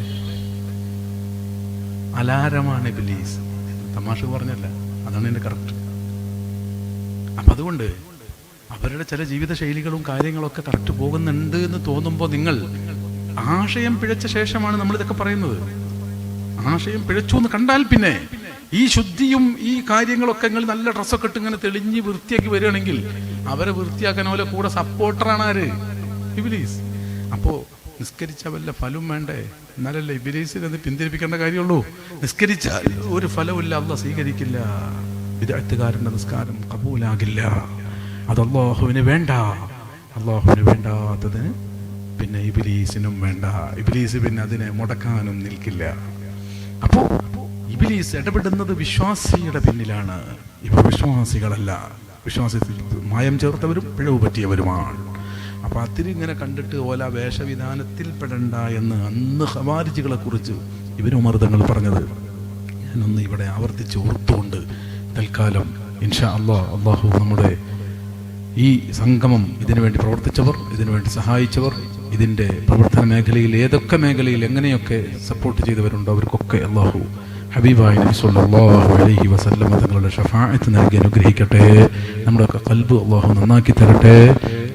അലാരമാണ് ഇബ്ലീസ്. തമാശ പറഞ്ഞല്ല, അതാണ് എന്റെ കറക്റ്റ്. അപ്പൊ അതുകൊണ്ട് അവരുടെ ചില ജീവിത ശൈലികളും കാര്യങ്ങളൊക്കെ കറക്റ്റ് പോകുന്നുണ്ട് എന്ന് തോന്നുമ്പോൾ നിങ്ങൾ ആശയം പിഴച്ച ശേഷമാണ് നമ്മൾ ഇതൊക്കെ പറയുന്നത്. ആശയം പിഴച്ചു എന്ന് കണ്ടാൽ പിന്നെ ഈ ശുദ്ധിയും ഈ കാര്യങ്ങളൊക്കെ നിങ്ങൾ നല്ല ഡ്രസ്സൊക്കെ ഇട്ട് ഇങ്ങനെ തെളിഞ്ഞ് വൃത്തിയാക്കി വരികയാണെങ്കിൽ അവരെ വൃത്തിയാക്കാൻ പോലെ കൂടെ സപ്പോർട്ടറാണ് ആര്? ഇബ്ലീസ്. അപ്പോ നിസ്കരിച്ച വല്ല ഫലവും വേണ്ടേ? എന്നാലല്ലേ ഇബ്ലീസിനെ അത് പിന്തിരിപ്പിക്കേണ്ട കാര്യമുള്ളൂ. നിസ്കരിച്ചാൽ ഒരു ഫലവുമില്ല, അള്ളാഹ് സ്വീകരിക്കില്ല. ബിദ്അത്തുകാരന്റെ നിസ്കാരം കബൂലാകില്ല. അത് അള്ളാഹുവിന് വേണ്ട. അള്ളാഹുവിന് വേണ്ടാത്തതിന് പിന്നെ ഇബ്ലീസിനും വേണ്ട. ഇബ്ലീസ് പിന്നെ അതിനെ മുടക്കാനും നിൽക്കില്ല. അപ്പോ ഇബ്ലീസ് ഇടപെടുന്നത് വിശ്വാസിയുടെ പിന്നിലാണ്. ഇവ വിശ്വാസികളല്ല, വിശ്വാസത്തിൽ മായം ചേർത്തവരും പിഴവ് പറ്റിയവരുമാണ്. അപ്പൊ അതിരിങ്ങനെ കണ്ടിട്ട് ഓല വേഷവിധാനത്തിൽ പെടണ്ട എന്ന് അന്ന് ഖവാരിജികളെ കുറിച്ച് ഇവര് ഉമർ തങ്ങൾ പറഞ്ഞത് ഞാനൊന്ന് ഇവിടെ ആവർത്തിച്ച് ഓർത്തുകൊണ്ട് തൽക്കാലം ഇൻഷാ അള്ളാഹു നമ്മുടെ ഈ സംഗമം ഇതിനുവേണ്ടി പ്രവർത്തിച്ചവർ, ഇതിനുവേണ്ടി സഹായിച്ചവർ, ഇതിന്റെ പ്രവർത്തന മേഖലയിൽ ഏതൊക്കെ മേഖലയിൽ എങ്ങനെയൊക്കെ സപ്പോർട്ട് ചെയ്തവരുണ്ടോ അവർക്കൊക്കെ അള്ളാഹു ഹബീബായ നബി സല്ലല്ലാഹു അലൈഹി വസല്ലം തങ്ങളുടെ ശഫാഅത്ത് നൽകി അനുഗ്രഹിക്കട്ടെ. നമ്മുടെ ഖൽബ് അള്ളാഹു നന്നാക്കി തരട്ടെ.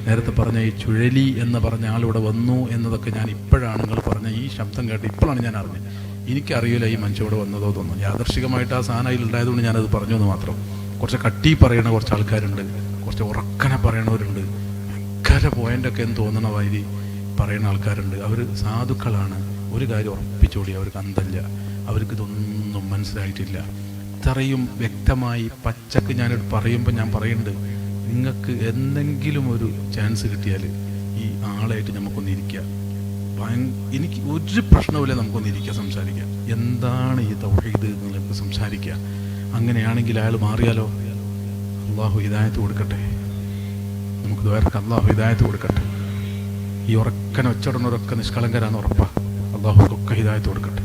നേരത്തെ പറഞ്ഞ ഈ ചുഴലി എന്ന് പറഞ്ഞ ആളിവിടെ വന്നു എന്നതൊക്കെ ഞാൻ ഇപ്പോഴാണ് നിങ്ങൾ പറഞ്ഞ ഈ ശബ്ദം കേട്ട് ഇപ്പോഴാണ് ഞാൻ അറിഞ്ഞത്. എനിക്കറിയില്ല ഈ മനുഷ്യ ഇവിടെ വന്നതോ തോന്നുന്നു. യാദർശികമായിട്ട് ആ സാധനം അതിലുണ്ടായതുകൊണ്ട് ഞാനത് പറഞ്ഞു എന്ന് മാത്രം. കുറച്ച് കട്ടി പറയണ കുറച്ച് ആൾക്കാരുണ്ട്, കുറച്ച് ഉറക്കനെ പറയണവരുണ്ട്, ഭയങ്കര പോയിന്റൊക്കെ എന്ന് തോന്നണ വരി പറയുന്ന ആൾക്കാരുണ്ട്. അവർ സാധുക്കളാണ്. ഒരു കാര്യം ഉറപ്പിച്ചോടി, അവർക്ക് അന്തല്ല, അവർക്ക് ഇതൊന്നും മനസ്സിലായിട്ടില്ല. ഇത്രയും വ്യക്തമായി പച്ചക്ക് ഞാനിത് പറയുമ്പോൾ ഞാൻ പറയുന്നുണ്ട്, നിങ്ങൾക്ക് എന്തെങ്കിലും ഒരു ചാൻസ് കിട്ടിയാൽ ഈ ആളായിട്ട് നമുക്കൊന്നിരിക്കുക. എനിക്ക് ഒരു പ്രശ്നവുമില്ല, നമുക്കൊന്നിരിക്കുക, സംസാരിക്കാം. എന്താണ് ഈ തൗഹീദ് എന്നുള്ളത് സംസാരിക്കുക. അങ്ങനെയാണെങ്കിൽ അയാൾ മാറിയാലോ? അള്ളാഹു ഹിദായത്ത് കൊടുക്കട്ടെ. നമുക്ക് ദ്വാരക്ക് അള്ളാഹു ഹിദായത്ത് കൊടുക്കട്ടെ. ഈ ഉറക്കനെ ഒച്ചടണവരൊക്കെ നിഷ്കളങ്കരാന്ന് ഉറപ്പാ. അള്ളാഹുക്കൊക്കെ ഹിദായത്ത് കൊടുക്കട്ടെ.